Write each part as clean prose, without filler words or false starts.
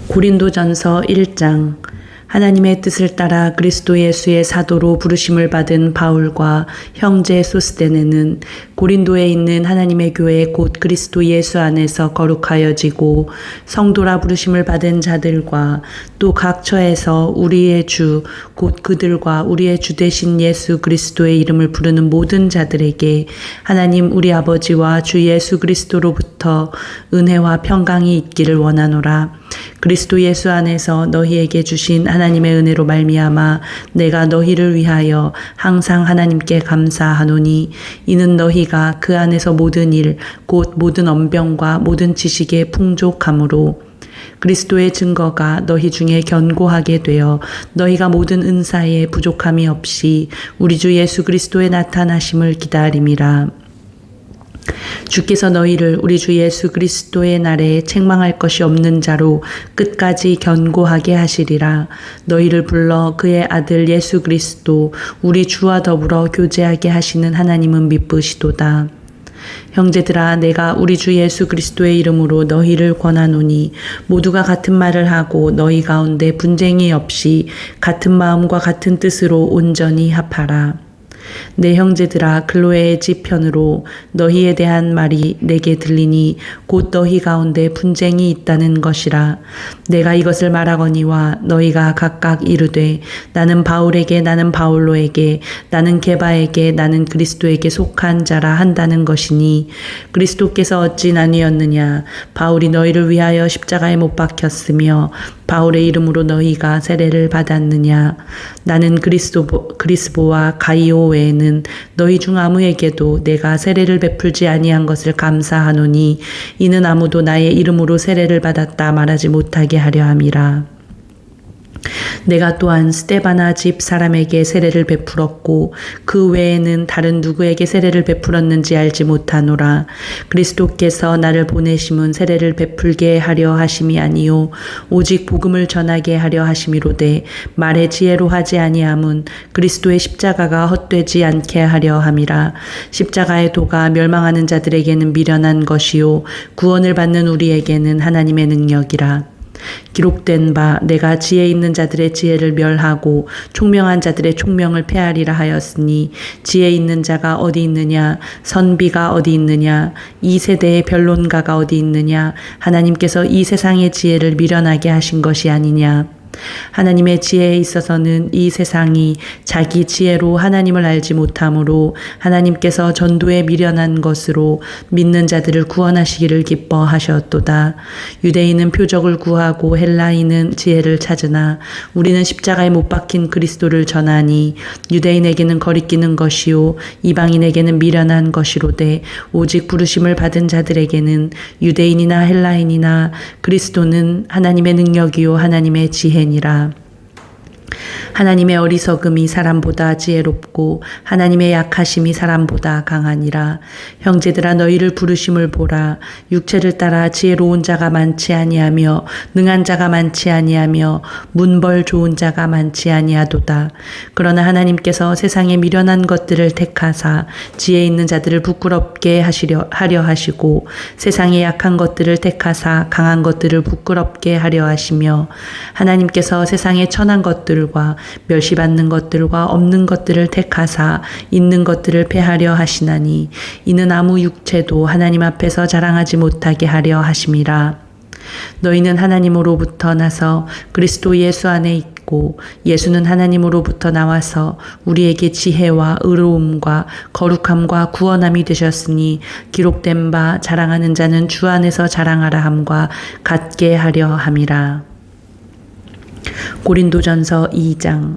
고린도전서 1장. 하나님의 뜻을 따라 그리스도 예수의 사도로 부르심을 받은 바울과 형제 소스데네는 고린도에 있는 하나님의 교회 곧 그리스도 예수 안에서 거룩하여지고 성도라 부르심을 받은 자들과 또 각 처에서 우리의 주 곧 그들과 우리의 주 되신 예수 그리스도의 이름을 부르는 모든 자들에게 하나님 우리 아버지와 주 예수 그리스도로부터 은혜와 평강이 있기를 원하노라. 그리스도 예수 안에서 너희에게 주신 하나님의 은혜로 말미암아 내가 너희를 위하여 항상 하나님께 감사하노니 이는 너희가 그 안에서 모든 일 곧 모든 언병과 모든 지식에 풍족함으로 그리스도의 증거가 너희 중에 견고하게 되어 너희가 모든 은사에 부족함이 없이 우리 주 예수 그리스도의 나타나심을 기다림이라. 주께서 너희를 우리 주 예수 그리스도의 날에 책망할 것이 없는 자로 끝까지 견고하게 하시리라. 너희를 불러 그의 아들 예수 그리스도 우리 주와 더불어 교제하게 하시는 하나님은 미쁘시도다. 형제들아 내가 우리 주 예수 그리스도의 이름으로 너희를 권하노니 모두가 같은 말을 하고 너희 가운데 분쟁이 없이 같은 마음과 같은 뜻으로 온전히 합하라. 내 형제들아 클로에의 집 편으로 너희에 대한 말이 내게 들리니 곧 너희 가운데 분쟁이 있다는 것이라. 내가 이것을 말하거니와 너희가 각각 이르되 나는 바울에게 나는 바울로에게 나는 게바에게 나는 그리스도에게 속한 자라 한다는 것이니 그리스도께서 어찌 나뉘었느냐. 바울이 너희를 위하여 십자가에 못 박혔으며 바울의 이름으로 너희가 세례를 받았느냐. 나는 그리스보와 가이오 외에는 너희 중 아무에게도 내가 세례를 베풀지 아니한 것을 감사하노니 이는 아무도 나의 이름으로 세례를 받았다 말하지 못하게 하려 함이라. 내가 또한 스데바나 집 사람에게 세례를 베풀었고 그 외에는 다른 누구에게 세례를 베풀었는지 알지 못하노라. 그리스도께서 나를 보내심은 세례를 베풀게 하려 하심이 아니요 오직 복음을 전하게 하려 하심이로되 말의 지혜로 하지 아니함은 그리스도의 십자가가 헛되지 않게 하려 함이라. 십자가의 도가 멸망하는 자들에게는 미련한 것이요 구원을 받는 우리에게는 하나님의 능력이라. 기록된 바 내가 지혜 있는 자들의 지혜를 멸하고 총명한 자들의 총명을 폐하리라 하였으니 지혜 있는 자가 어디 있느냐 선비가 어디 있느냐 이 세대의 변론가가 어디 있느냐 하나님께서 이 세상의 지혜를 미련하게 하신 것이 아니냐. 하나님의 지혜에 있어서는 이 세상이 자기 지혜로 하나님을 알지 못하므로 하나님께서 전도에 미련한 것으로 믿는 자들을 구원하시기를 기뻐하셨도다. 유대인은 표적을 구하고 헬라인은 지혜를 찾으나 우리는 십자가에 못 박힌 그리스도를 전하니 유대인에게는 거리끼는 것이요 이방인에게는 미련한 것이로되 오직 부르심을 받은 자들에게는 유대인이나 헬라인이나 그리스도는 하나님의 능력이요 하나님의 지혜니라. 하나님의 어리석음이 사람보다 지혜롭고 하나님의 약하심이 사람보다 강하니라. 형제들아 너희를 부르심을 보라. 육체를 따라 지혜로운 자가 많지 아니하며 능한 자가 많지 아니하며 문벌 좋은 자가 많지 아니하도다. 그러나 하나님께서 세상에 미련한 것들을 택하사 지혜 있는 자들을 부끄럽게 하려 하시고 세상에 약한 것들을 택하사 강한 것들을 부끄럽게 하려 하시며 하나님께서 세상에 천한 것들과 멸시받는 것들과 없는 것들을 택하사 있는 것들을 패하려 하시나니 이는 아무 육체도 하나님 앞에서 자랑하지 못하게 하려 하심이라. 너희는 하나님으로부터 나서 그리스도 예수 안에 있고 예수는 하나님으로부터 나와서 우리에게 지혜와 의로움과 거룩함과 구원함이 되셨으니 기록된 바 자랑하는 자는 주 안에서 자랑하라 함과 같게 하려 함이라. 고린도전서 2장.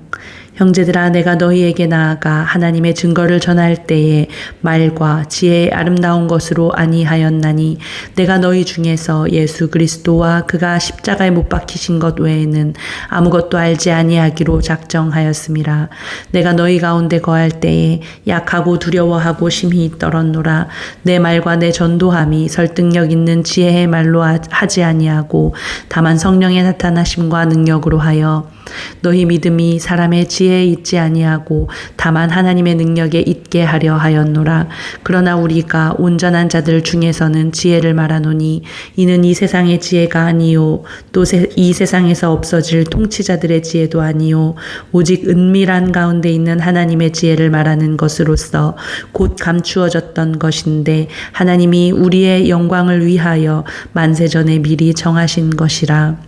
형제들아 내가 너희에게 나아가 하나님의 증거를 전할 때에 말과 지혜의 아름다운 것으로 아니하였나니 내가 너희 중에서 예수 그리스도와 그가 십자가에 못 박히신 것 외에는 아무것도 알지 아니하기로 작정하였음이라. 내가 너희 가운데 거할 때에 약하고 두려워하고 심히 떨었노라. 내 말과 내 전도함이 설득력 있는 지혜의 말로 하지 아니하고 다만 성령의 나타나심과 능력으로 하여 너희 믿음이 사람의 지혜 지혜에 있지 아니하고 다만 하나님의 능력에 있게 하려 하였노라. 그러나 우리가 온전한 자들 중에서는 지혜를 말하노니 이는 이 세상의 지혜가 아니요 또 이 세상에서 없어질 통치자들의 지혜도 아니요 오직 은밀한 가운데 있는 하나님의 지혜를 말하는 것으로서 곧 감추어졌던 것인데 하나님이 우리의 영광을 위하여 만세전에 미리 정하신 것이라.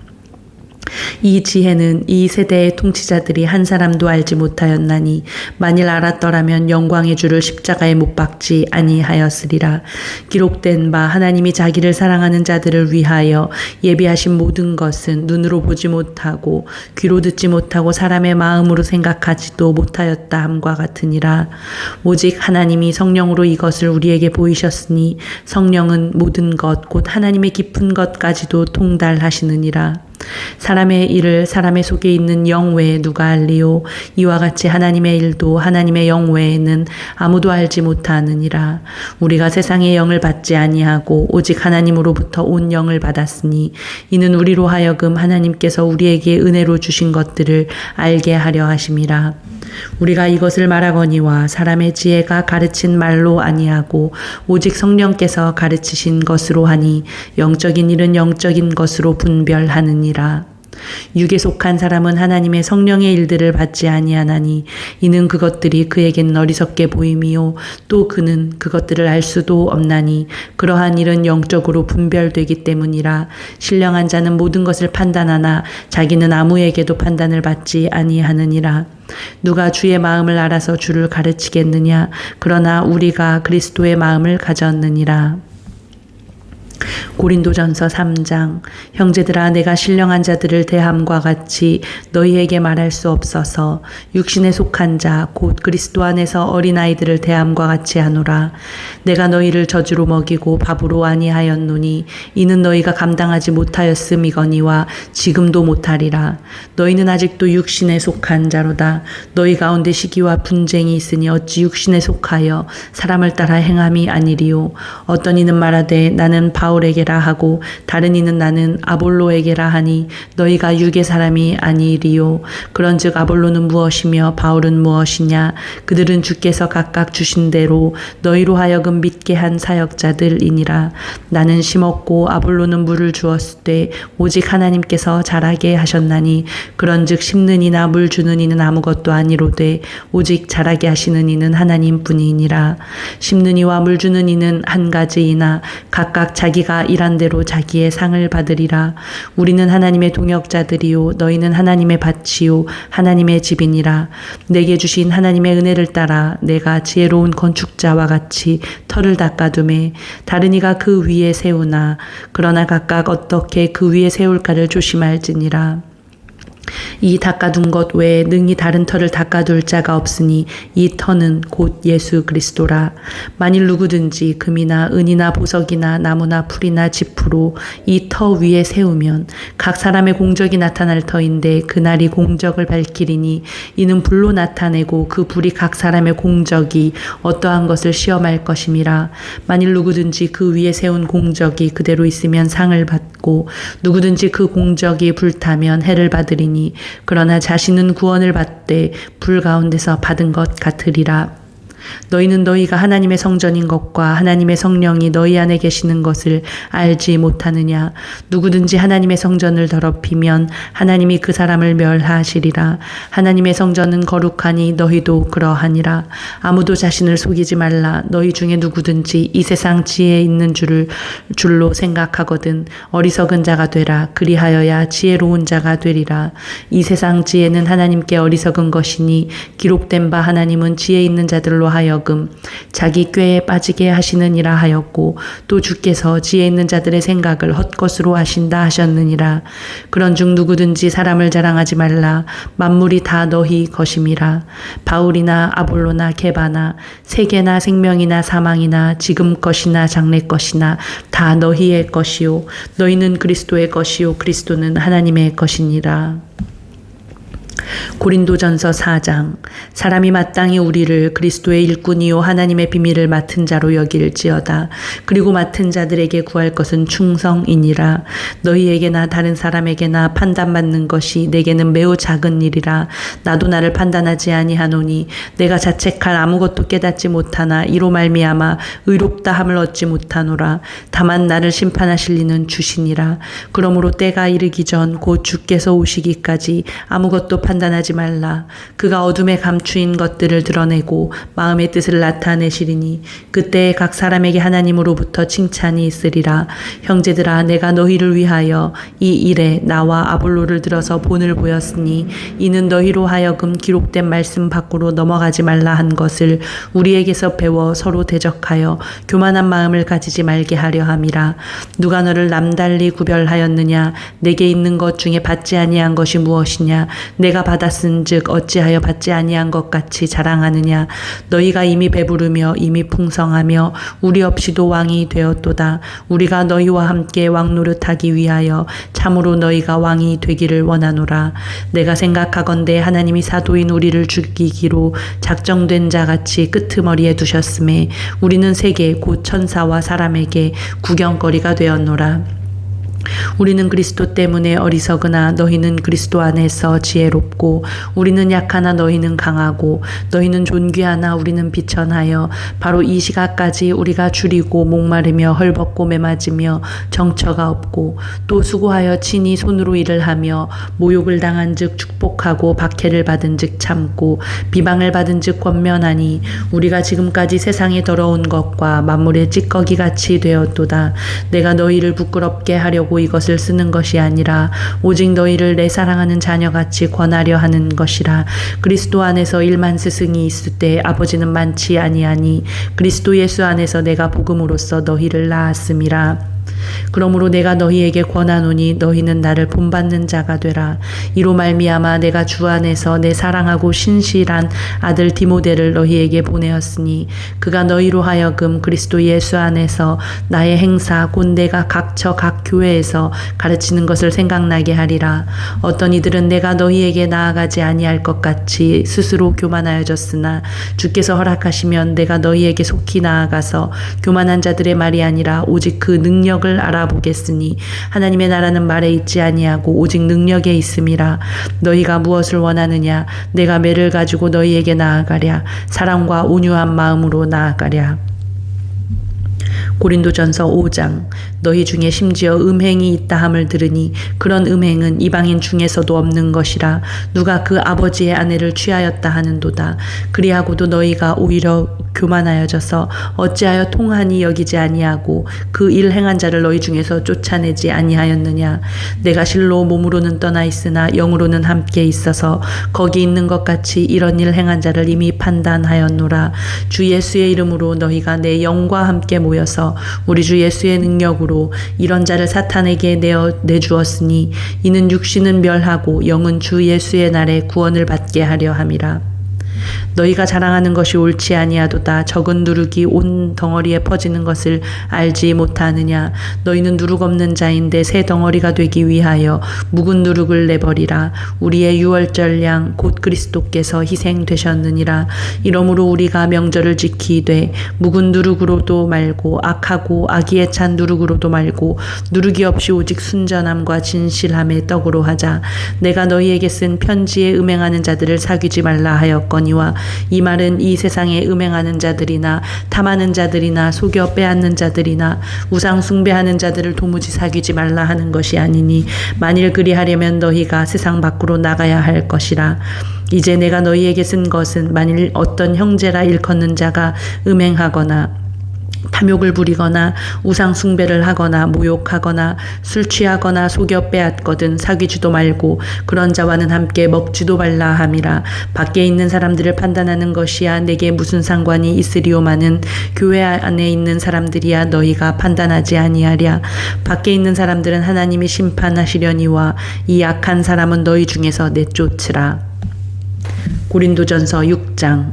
이 지혜는 이 세대의 통치자들이 한 사람도 알지 못하였나니 만일 알았더라면 영광의 주를 십자가에 못 박지 아니하였으리라. 기록된 바 하나님이 자기를 사랑하는 자들을 위하여 예비하신 모든 것은 눈으로 보지 못하고 귀로 듣지 못하고 사람의 마음으로 생각하지도 못하였다 함과 같으니라. 오직 하나님이 성령으로 이것을 우리에게 보이셨으니 성령은 모든 것 곧 하나님의 깊은 것까지도 통달하시느니라. 사람의 일을 사람의 속에 있는 영 외에 누가 알리요? 이와 같이 하나님의 일도 하나님의 영 외에는 아무도 알지 못하느니라. 우리가 세상의 영을 받지 아니하고 오직 하나님으로부터 온 영을 받았으니 이는 우리로 하여금 하나님께서 우리에게 은혜로 주신 것들을 알게 하려 하심이라. 우리가 이것을 말하거니와 사람의 지혜가 가르친 말로 아니하고 오직 성령께서 가르치신 것으로 하니 영적인 일은 영적인 것으로 분별하느니라. 육에 속한 사람은 하나님의 성령의 일들을 받지 아니하나니 이는 그것들이 그에겐 어리석게 보임이요 또 그는 그것들을 알 수도 없나니 그러한 일은 영적으로 분별되기 때문이라. 신령한 자는 모든 것을 판단하나 자기는 아무에게도 판단을 받지 아니하느니라. 누가 주의 마음을 알아서 주를 가르치겠느냐? 그러나 우리가 그리스도의 마음을 가졌느니라. 고린도전서 3장. 형제들아 내가 신령한 자들을 대함과 같이 너희에게 말할 수 없어서 육신에 속한 자 곧 그리스도 안에서 어린아이들을 대함과 같이 하노라. 내가 너희를 저주로 먹이고 밥으로 아니하였노니 이는 너희가 감당하지 못하였음이거니와 지금도 못하리라. 너희는 아직도 육신에 속한 자로다. 너희 가운데 시기와 분쟁이 있으니 어찌 육신에 속하여 사람을 따라 행함이 아니리요. 어떤 이는 말하되 나는 바울에게라 하고 다른 이는 나는 아볼로에게라 하니 너희가 육의 사람이 아니리요. 그런즉 아볼로는 무엇이며 바울은 무엇이냐? 그들은 주께서 각각 주신 대로 너희로 하여금 믿게 한 사역자들이니라. 나는 심었고 아볼로는 물을 주었을 때 오직 하나님께서 자라게 하셨나니 그런즉 심는 이나 물 주는 이는 아무것도 아니로되 오직 자라게 하시는 이는 하나님뿐이니라. 심는 이와 물 주는 이는 한 가지이나 각각 자기가 일한 대로 자기의 상을 받으리라. 우리는 하나님의 동역자들이요 너희는 하나님의 밭이요 하나님의 집이니라. 내게 주신 하나님의 은혜를 따라 내가 지혜로운 건축자와 같이 터를 닦아두매 다른 이가 그 위에 세우나 그러나 각각 어떻게 그 위에 세울까를 조심할지니라. 이 닦아둔 것 외에 능히 다른 터를 닦아둘 자가 없으니 이 터는 곧 예수 그리스도라. 만일 누구든지 금이나 은이나 보석이나 나무나 풀이나 지푸로 이 터 위에 세우면 각 사람의 공적이 나타날 터인데 그날이 공적을 밝히리니 이는 불로 나타내고 그 불이 각 사람의 공적이 어떠한 것을 시험할 것임이라. 만일 누구든지 그 위에 세운 공적이 그대로 있으면 상을 받고 누구든지 그 공적이 불타면 해를 받으리니 그러나 자신은 구원을 받되 불 가운데서 받은 것 같으리라. 너희는 너희가 하나님의 성전인 것과 하나님의 성령이 너희 안에 계시는 것을 알지 못하느냐? 누구든지 하나님의 성전을 더럽히면 하나님이 그 사람을 멸하시리라. 하나님의 성전은 거룩하니 너희도 그러하니라. 아무도 자신을 속이지 말라. 너희 중에 누구든지 이 세상 지혜에 있는 줄로 생각하거든 어리석은 자가 되라. 그리하여야 지혜로운 자가 되리라. 이 세상 지혜는 하나님께 어리석은 것이니 기록된 바 하나님은 지혜 있는 자들로 하여금 자기 꾀에 빠지게 하시느니라 하였고 또 주께서 지혜 있는 자들의 생각을 헛것으로 하신다 하셨느니라. 그런즉 누구든지 사람을 자랑하지 말라. 만물이 다 너희 것임이라. 바울이나 아볼로나 게바나 세계나 생명이나 사망이나 지금 것이나 장래 것이나 다 너희의 것이요 너희는 그리스도의 것이요 그리스도는 하나님의 것이니라. 고린도전서 4장. 사람이 마땅히 우리를 그리스도의 일꾼이요 하나님의 비밀을 맡은 자로 여길지어다. 그리고 맡은 자들에게 구할 것은 충성이니라. 너희에게나 다른 사람에게나 판단받는 것이 내게는 매우 작은 일이라. 나도 나를 판단하지 아니하노니 내가 자책할 아무것도 깨닫지 못하나 이로 말미암아 의롭다 함을 얻지 못하노라. 다만 나를 심판하실 이는 주시니라. 그러므로 때가 이르기 전 곧 주께서 오시기까지 아무것도 판단하지 말라. 그가 어둠에 감추인 것들을 드러내고 마음의 뜻을 나타내시리니 그때에 각 사람에게 하나님으로부터 칭찬이 있으리라. 형제들아, 내가 너희를 위하여 이 일에 나와 아볼로를 들어서 본을 보였으니 이는 너희로 하여금 기록된 말씀 밖으로 넘어가지 말라 한 것을 우리에게서 배워 서로 대적하여 교만한 마음을 가지지 말게 하려 함이라. 누가 너를 남달리 구별하였느냐? 내게 있는 것 중에 받지 아니한 것이 무엇이냐? 내가 받았은즉 어찌하여 받지 아니한 것 같이 자랑하느냐? 너희가 이미 배부르며 이미 풍성하며 우리 없이도 왕이 되었도다. 우리가 너희와 함께 왕 노릇하기 위하여 참으로 너희가 왕이 되기를 원하노라. 내가 생각하건대 하나님이 사도인 우리를 죽이기로 작정된 자같이 끄트머리에 두셨음에 우리는 세계 곧 천사와 사람에게 구경거리가 되었노라. 우리는 그리스도 때문에 어리석으나 너희는 그리스도 안에서 지혜롭고 우리는 약하나 너희는 강하고 너희는 존귀하나 우리는 비천하여 바로 이 시각까지 우리가 줄이고 목마르며 헐벗고 매맞으며 정처가 없고 또 수고하여 친히 손으로 일을 하며 모욕을 당한 즉 축복하고 박해를 받은 즉 참고 비방을 받은 즉 권면하니 우리가 지금까지 세상의 더러운 것과 만물의 찌꺼기같이 되었도다. 내가 너희를 부끄럽게 하려고 이것을 쓰는 것이 아니라 오직 너희를 내 사랑하는 자녀같이 권하려 하는 것이라. 그리스도 안에서 1만 스승이 있을 때 아버지는 많지 아니하니 그리스도 예수 안에서 내가 복음으로써 너희를 낳았음이라. 그러므로 내가 너희에게 권하노니 너희는 나를 본받는 자가 되라. 이로 말미암아 내가 주 안에서 내 사랑하고 신실한 아들 디모데를 너희에게 보내었으니 그가 너희로 하여금 그리스도 예수 안에서 나의 행사 곧 내가 각처 각 교회에서 가르치는 것을 생각나게 하리라. 어떤 이들은 내가 너희에게 나아가지 아니할 것 같이 스스로 교만하여졌으나 주께서 허락하시면 내가 너희에게 속히 나아가서 교만한 자들의 말이 아니라 오직 그 능력을 알아보겠으니 하나님의 나라는 말에 있지 아니하고 오직 능력에 있음이라. 너희가 무엇을 원하느냐? 내가 매를 가지고 너희에게 나아가랴. 사랑과 온유한 마음으로 나아가랴. 고린도전서 5장. 너희 중에 심지어 음행이 있다 함을 들으니 그런 음행은 이방인 중에서도 없는 것이라. 누가 그 아버지의 아내를 취하였다 하는도다. 그리하고도 너희가 오히려 교만하여져서 어찌하여 통한이 여기지 아니하고 그 일 행한 자를 너희 중에서 쫓아내지 아니하였느냐. 내가 실로 몸으로는 떠나 있으나 영으로는 함께 있어서 거기 있는 것 같이 이런 일 행한 자를 이미 판단하였노라. 주 예수의 이름으로 너희가 내 영과 함께 모여서 우리 주 예수의 능력으로 이런 자를 사탄에게 내주었으니 이는 육신은 멸하고 영은 주 예수의 날에 구원을 받게 하려 함이라. 너희가 자랑하는 것이 옳지 아니하도다. 적은 누룩이 온 덩어리에 퍼지는 것을 알지 못하느냐. 너희는 누룩 없는 자인데 새 덩어리가 되기 위하여 묵은 누룩을 내버리라. 우리의 유월절 양 곧 그리스도께서 희생되셨느니라. 이러므로 우리가 명절을 지키되 묵은 누룩으로도 말고 악하고 악의에 찬 누룩으로도 말고 누룩이 없이 오직 순전함과 진실함의 떡으로 하자. 내가 너희에게 쓴 편지에 음행하는 자들을 사귀지 말라 하였거니와 이 말은 이 세상에 음행하는 자들이나 탐하는 자들이나 속여 빼앗는 자들이나 우상 숭배하는 자들을 도무지 사귀지 말라 하는 것이 아니니 만일 그리하려면 너희가 세상 밖으로 나가야 할 것이라. 이제 내가 너희에게 쓴 것은 만일 어떤 형제라 일컫는 자가 음행하거나 탐욕을 부리거나 우상 숭배를 하거나 모욕하거나 술 취하거나 속여 빼앗거든 사귀지도 말고 그런 자와는 함께 먹지도 말라 함이라. 밖에 있는 사람들을 판단하는 것이야 내게 무슨 상관이 있으리오마는 교회 안에 있는 사람들이야 너희가 판단하지 아니하랴. 밖에 있는 사람들은 하나님이 심판하시려니와 이 악한 사람은 너희 중에서 내쫓으라. 고린도전서 6장.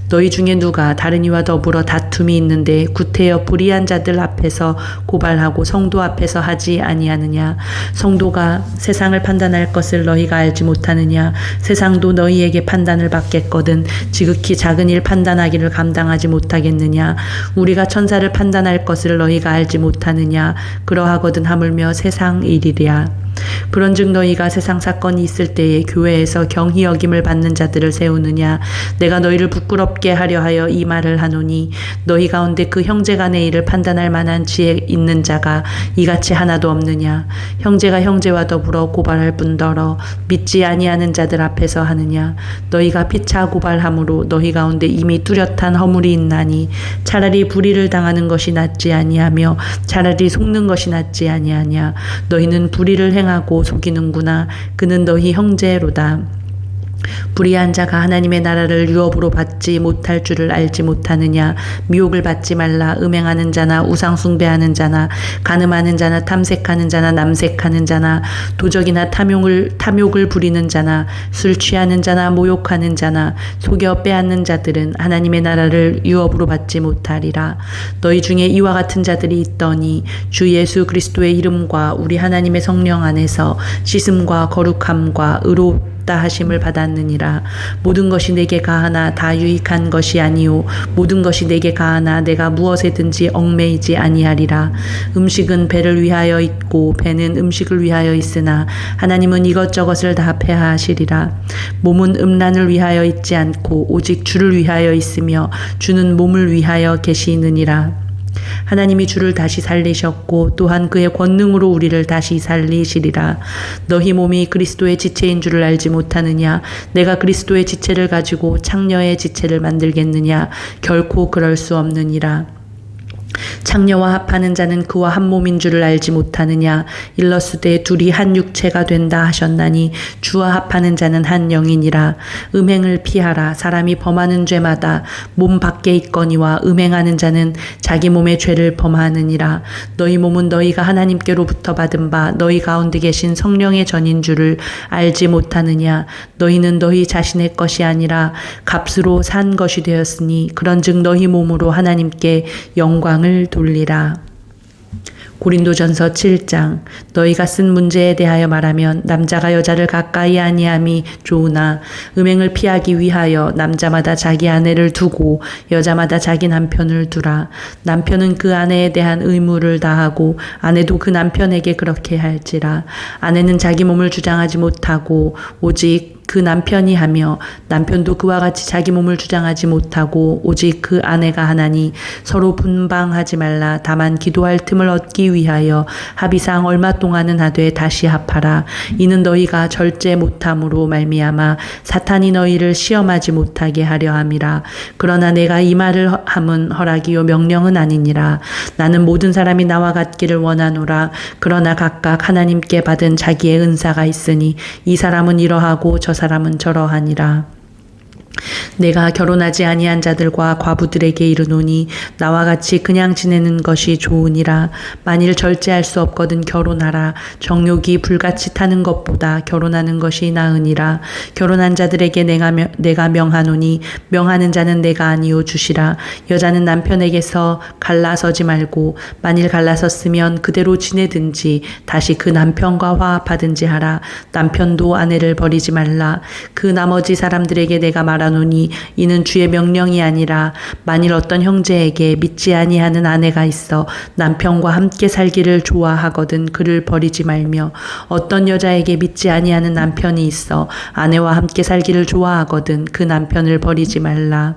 너희 중에 누가 다른 이와 더불어 다툼이 있는데 구태여 불의한 자들 앞에서 고발하고 성도 앞에서 하지 아니하느냐. 성도가 세상을 판단할 것을 너희가 알지 못하느냐. 세상도 너희에게 판단을 받겠거든 지극히 작은 일 판단하기를 감당하지 못하겠느냐. 우리가 천사를 판단할 것을 너희가 알지 못하느냐. 그러하거든 하물며 세상 일이랴. 그런즉 너희가 세상 사건이 있을 때에 교회에서 경히 여김을 받는 자들을 세우느냐. 내가 너희를 부끄럽게 하려 하여 이 말을 하노니 너희 가운데 그 형제간의 일을 판단할 만한 지혜 있는 자가 이같이 하나도 없느냐. 형제가 형제와 더불어 고발할 뿐더러 믿지 아니하는 자들 앞에서 하느냐. 너희가 피차 고발함으로 너희 가운데 이미 뚜렷한 허물이 있나니 차라리 불의를 당하는 것이 낫지 아니하며 차라리 속는 것이 낫지 아니하냐. 너희는 불의를 행하고 속이는구나. 그는 너희 형제로다. 불의한 자가 하나님의 나라를 유업으로 받지 못할 줄을 알지 못하느냐. 미혹을 받지 말라. 음행하는 자나 우상 숭배하는 자나 간음하는 자나 탐색하는 자나 남색하는 자나 도적이나 탐욕을 부리는 자나 술 취하는 자나 모욕하는 자나 속여 빼앗는 자들은 하나님의 나라를 유업으로 받지 못하리라. 너희 중에 이와 같은 자들이 있더니 주 예수 그리스도의 이름과 우리 하나님의 성령 안에서 씻음과 거룩함과 의롭다 하심을 받았느니라. 모든 것이 내게 가하나 다 유익한 것이 아니요 모든 것이 내게 가하나 내가 무엇에든지 얽매이지 아니하리라. 음식은 배를 위하여 있고 배는 음식을 위하여 있으나 하나님은 이것저것을 다 폐하하시리라. 몸은 음란을 위하여 있지 않고 오직 주를 위하여 있으며 주는 몸을 위하여 계시느니라. 하나님이 주를 다시 살리셨고 또한 그의 권능으로 우리를 다시 살리시리라. 너희 몸이 그리스도의 지체인 줄을 알지 못하느냐. 내가 그리스도의 지체를 가지고 창녀의 지체를 만들겠느냐. 결코 그럴 수 없느니라. 창녀와 합하는 자는 그와 한 몸인 줄을 알지 못하느냐. 일러스되 둘이 한 육체가 된다 하셨나니 주와 합하는 자는 한 영이니라. 음행을 피하라. 사람이 범하는 죄마다 몸 밖에 있거니와 음행하는 자는 자기 몸의 죄를 범하느니라. 너희 몸은 너희가 하나님께로부터 받은 바 너희 가운데 계신 성령의 전인 줄을 알지 못하느냐. 너희는 너희 자신의 것이 아니라 값으로 산 것이 되었으니 그런즉 너희 몸으로 하나님께 영광을 돌리라. 고린도전서 7장. 너희가 쓴 문제에 대하여 말하면 남자가 여자를 가까이 아니함이 좋으나 음행을 피하기 위하여 남자마다 자기 아내를 두고 여자마다 자기 남편을 두라. 남편은 그 아내에 대한 의무를 다하고 아내도 그 남편에게 그렇게 할지라. 아내는 자기 몸을 주장하지 못하고 오직 그 남편이 하며 남편도 그와 같이 자기 몸을 주장하지 못하고 오직 그 아내가 하나니 서로 분방하지 말라. 다만 기도할 틈을 얻기 위하여 합의상 얼마 동안은 하되 다시 합하라. 이는 너희가 절제 못함으로 말미암아 사탄이 너희를 시험하지 못하게 하려 함이라. 그러나 내가 이 말을 함은 허락이요 명령은 아니니라. 나는 모든 사람이 나와 같기를 원하노라. 그러나 각각 하나님께 받은 자기의 은사가 있으니 이 사람은 이러하고 저 사람은 저러하니라. 내가 결혼하지 아니한 자들과 과부들에게 이르노니 나와 같이 그냥 지내는 것이 좋으니라. 만일 절제할 수 없거든 결혼하라. 정욕이 불같이 타는 것보다 결혼하는 것이 나으니라. 결혼한 자들에게 내가 명하노니 명하는 자는 내가 아니요 주시라. 여자는 남편에게서 갈라서지 말고 만일 갈라섰으면 그대로 지내든지 다시 그 남편과 화합하든지 하라. 남편도 아내를 버리지 말라. 그 나머지 사람들에게 내가 말하노니 이는 주의 명령이 아니라 만일 어떤 형제에게 믿지 아니하는 아내가 있어 남편과 함께 살기를 좋아하거든 그를 버리지 말며 어떤 여자에게 믿지 아니하는 남편이 있어 아내와 함께 살기를 좋아하거든 그 남편을 버리지 말라.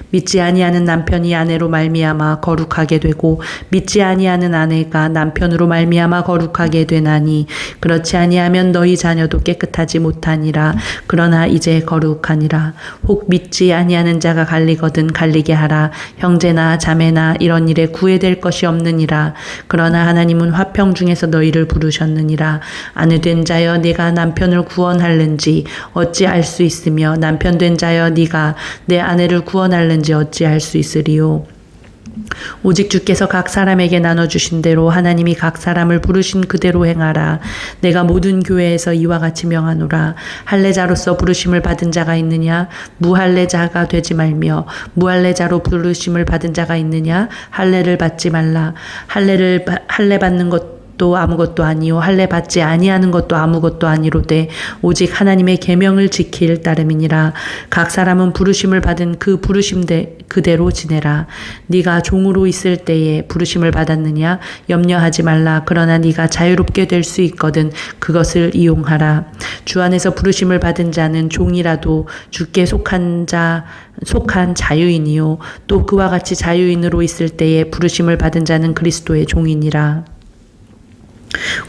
믿지 아니하는 남편이 아내로 말미암아 거룩하게 되고 믿지 아니하는 아내가 남편으로 말미암아 거룩하게 되나니 그렇지 아니하면 너희 자녀도 깨끗하지 못하니라. 그러나 이제 거룩하니라. 혹 믿지 아니하는 자가 갈리거든 갈리게 하라. 형제나 자매나 이런 일에 구애될 것이 없느니라. 그러나 하나님은 화평 중에서 너희를 부르셨느니라. 아내된 자여 네가 남편을 구원할는지 어찌 알 수 있으며 남편된 자여 네가 내 아내를 구원할는지 어찌 알 수 있으리요. 오직 주께서 각 사람에게 나눠주신 대로 하나님이 각 사람을 부르신 그대로 행하라. 내가 모든 교회에서 이와 같이 명하노라. 할례자로서 부르심을 받은 자가 있느냐? 무할례자가 되지 말며, 무할례자로 부르심을 받은 자가 있느냐? 할례를 받지 말라. 할례 받는 것도 아무것도 아니요 할례 받지 아니하는 것도 아무것도 아니로되 오직 하나님의 계명을 지킬 따름이니라. 각 사람은 부르심을 받은 그 부르심 그대로 지내라. 네가 종으로 있을 때에 부르심을 받았느냐? 염려하지 말라. 그러나 네가 자유롭게 될 수 있거든 그것을 이용하라. 주 안에서 부르심을 받은 자는 종이라도 주께 속한 자유인이요 또 그와 같이 자유인으로 있을 때에 부르심을 받은 자는 그리스도의 종이니라.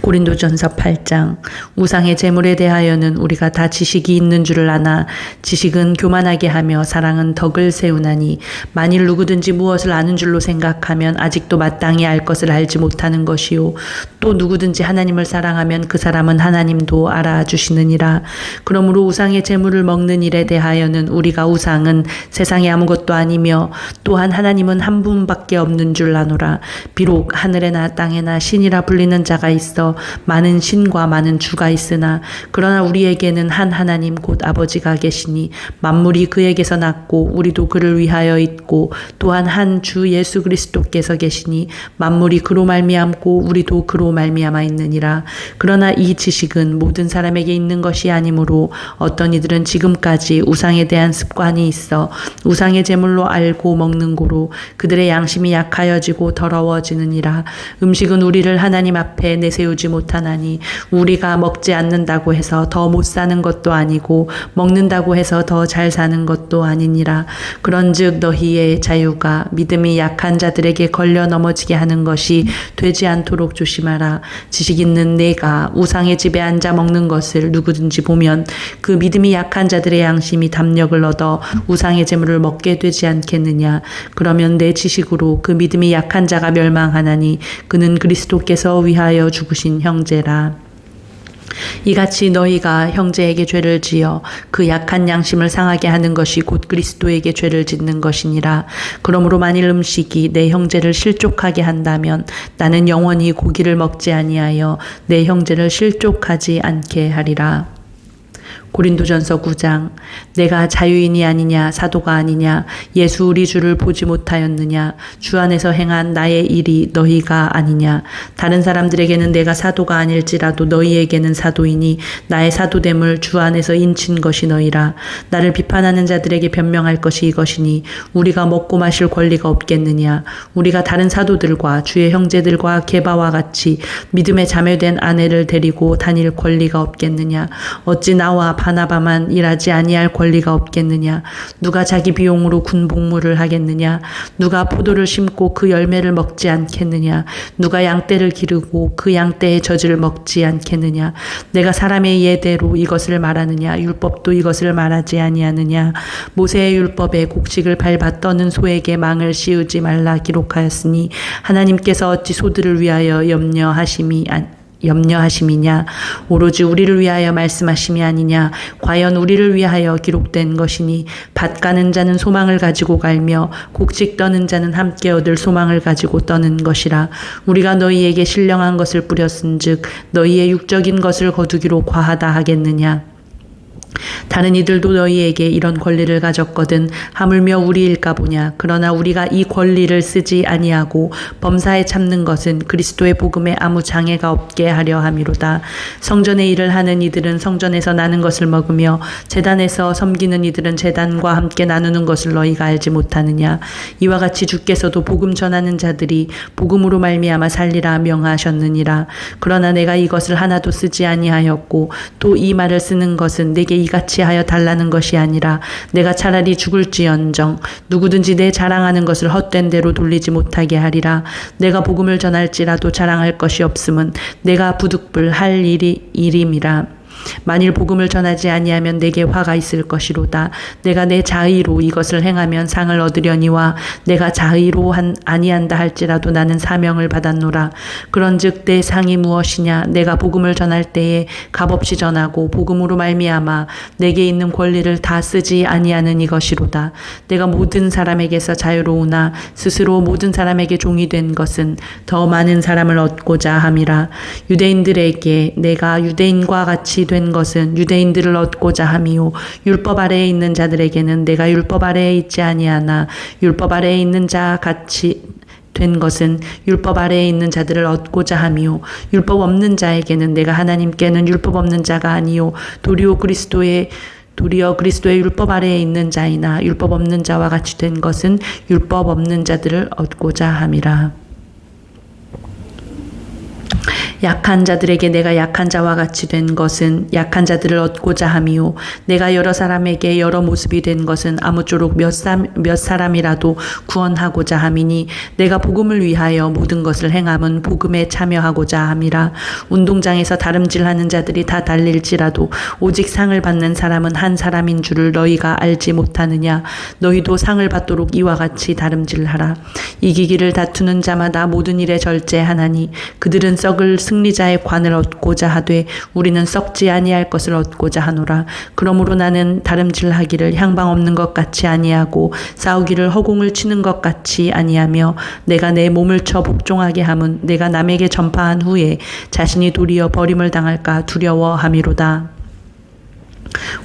고린도전서 8장. 우상의 제물에 대하여는 우리가 다 지식이 있는 줄을 아나 지식은 교만하게 하며 사랑은 덕을 세우나니 만일 누구든지 무엇을 아는 줄로 생각하면 아직도 마땅히 알 것을 알지 못하는 것이요 또 누구든지 하나님을 사랑하면 그 사람은 하나님도 알아주시느니라. 그러므로 우상의 제물을 먹는 일에 대하여는 우리가 우상은 세상에 아무것도 아니며 또한 하나님은 한 분밖에 없는 줄 아노라. 비록 하늘에나 땅에나 신이라 불리는 자가 있어 많은 신과 많은 주가 있으나 그러나 우리에게는 한 하나님 곧 아버지가 계시니 만물이 그에게서 났고 우리도 그를 위하여 있고 또한 한 주 예수 그리스도께서 계시니 만물이 그로 말미암고 우리도 그로 말미암아 있느니라. 그러나 이 지식은 모든 사람에게 있는 것이 아니므로 어떤 이들은 지금까지 우상에 대한 습관이 있어 우상의 제물로 알고 먹는 고로 그들의 양심이 약하여지고 더러워지느니라. 음식은 우리를 하나님 앞에 내세우지 못하나니 우리가 먹지 않는다고 해서 더 못 사는 것도 아니고 먹는다고 해서 더 잘 사는 것도 아니니라. 그런즉 너희의 자유가 믿음이 약한 자들에게 걸려 넘어지게 하는 것이 되지 않도록 조심하라. 지식 있는 내가 우상의 집에 앉아 먹는 것을 누구든지 보면 그 믿음이 약한 자들의 양심이 담력을 얻어 우상의 제물을 먹게 되지 않겠느냐. 그러면 내 지식으로 그 믿음이 약한 자가 멸망하나니 그는 그리스도께서 위하여 죽으신 형제라. 이같이 너희가 형제에게 죄를 지어 그 약한 양심을 상하게 하는 것이 곧 그리스도에게 죄를 짓는 것이니라. 그러므로 만일 음식이 내 형제를 실족하게 한다면 나는 영원히 고기를 먹지 아니하여 내 형제를 실족하지 않게 하리라. 고린도전서 9장. 내가 자유인이 아니냐 사도가 아니냐 예수 우리 주를 보지 못하였느냐 주 안에서 행한 나의 일이 너희가 아니냐. 다른 사람들에게는 내가 사도가 아닐지라도 너희에게는 사도이니 나의 사도됨을 주 안에서 인친 것이 너희라. 나를 비판하는 자들에게 변명할 것이 이것이니 우리가 먹고 마실 권리가 없겠느냐. 우리가 다른 사도들과 주의 형제들과 게바와 같이 믿음에 자매된 아내를 데리고 다닐 권리가 없겠느냐. 어찌 나와 바나바만 일하지 아니할 권리가 없겠느냐. 누가 자기 비용으로 군복무를 하겠느냐. 누가 포도를 심고 그 열매를 먹지 않겠느냐. 누가 양떼를 기르고 그 양떼의 젖을 먹지 않겠느냐. 내가 사람의 예대로 이것을 말하느냐. 율법도 이것을 말하지 아니하느냐. 모세의 율법에 곡식을 밟아 떠는 소에게 망을 씌우지 말라 기록하였으니 하나님께서 어찌 소들을 위하여 염려하심이냐. 오로지 우리를 위하여 말씀하심이 아니냐. 과연 우리를 위하여 기록된 것이니 밭 가는 자는 소망을 가지고 갈며 곡식 떠는 자는 함께 얻을 소망을 가지고 떠는 것이라. 우리가 너희에게 신령한 것을 뿌렸은즉 너희의 육적인 것을 거두기로 과하다 하겠느냐. 다른 이들도 너희에게 이런 권리를 가졌거든 하물며 우리일까 보냐. 그러나 우리가 이 권리를 쓰지 아니하고 범사에 참는 것은 그리스도의 복음에 아무 장애가 없게 하려 함이로다. 성전의 일을 하는 이들은 성전에서 나는 것을 먹으며 제단에서 섬기는 이들은 제단과 함께 나누는 것을 너희가 알지 못하느냐. 이와 같이 주께서도 복음 전하는 자들이 복음으로 말미암아 살리라 명하셨느니라. 그러나 내가 이것을 하나도 쓰지 아니하였고 또 이 말을 쓰는 것은 내게 이같이 하여 달라는 것이 아니라 내가 차라리 죽을지언정 누구든지 내 자랑하는 것을 헛된 대로 돌리지 못하게 하리라. 내가 복음을 전할지라도 자랑할 것이 없음은 내가 부득불 할 일임이라. 만일 복음을 전하지 아니하면 내게 화가 있을 것이로다. 내가 내 자의로 이것을 행하면 상을 얻으려니와 내가 자의로 아니한다 할지라도 나는 사명을 받았노라. 그런즉 내 상이 무엇이냐? 내가 복음을 전할 때에 값없이 전하고 복음으로 말미암아 내게 있는 권리를 다 쓰지 아니하는 이것이로다. 내가 모든 사람에게서 자유로우나 스스로 모든 사람에게 종이 된 것은 더 많은 사람을 얻고자 함이라. 유대인들에게 내가 유대인과 같이 된 것은 유대인들을 얻고자 함이요 율법 아래에 있는 자들에게는 내가 율법 아래에 있지 아니하나 율법 아래에 있는 자 같이 된 것은 율법 아래에 있는 자들을 얻고자 함이요 율법 없는 자에게는 내가 하나님께는 율법 없는 자가 아니요 도리어 그리스도의 율법 아래에 있는 자이나 율법 없는 자와 같이 된 것은 율법 없는 자들을 얻고자 함이라. 약한 자들에게 내가 약한 자와 같이 된 것은 약한 자들을 얻고자 함이요 내가 여러 사람에게 여러 모습이 된 것은 아무쪼록 몇 사람이라도 구원하고자 함이니 내가 복음을 위하여 모든 것을 행함은 복음에 참여하고자 함이라. 운동장에서 다름질하는 자들이 다 달릴지라도 오직 상을 받는 사람은 한 사람인 줄을 너희가 알지 못하느냐? 너희도 상을 받도록 이와 같이 다름질하라. 이기기를 다투는 자마다 모든 일에 절제하나니 그들은 썩을 승리자의 관을 얻고자 하되 우리는 썩지 아니할 것을 얻고자 하노라. 그러므로 나는 다름질하기를 향방 없는 것 같이 아니하고 싸우기를 허공을 치는 것 같이 아니하며 내가 내 몸을 쳐 복종하게 함은 내가 남에게 전파한 후에 자신이 도리어 버림을 당할까 두려워함이로다.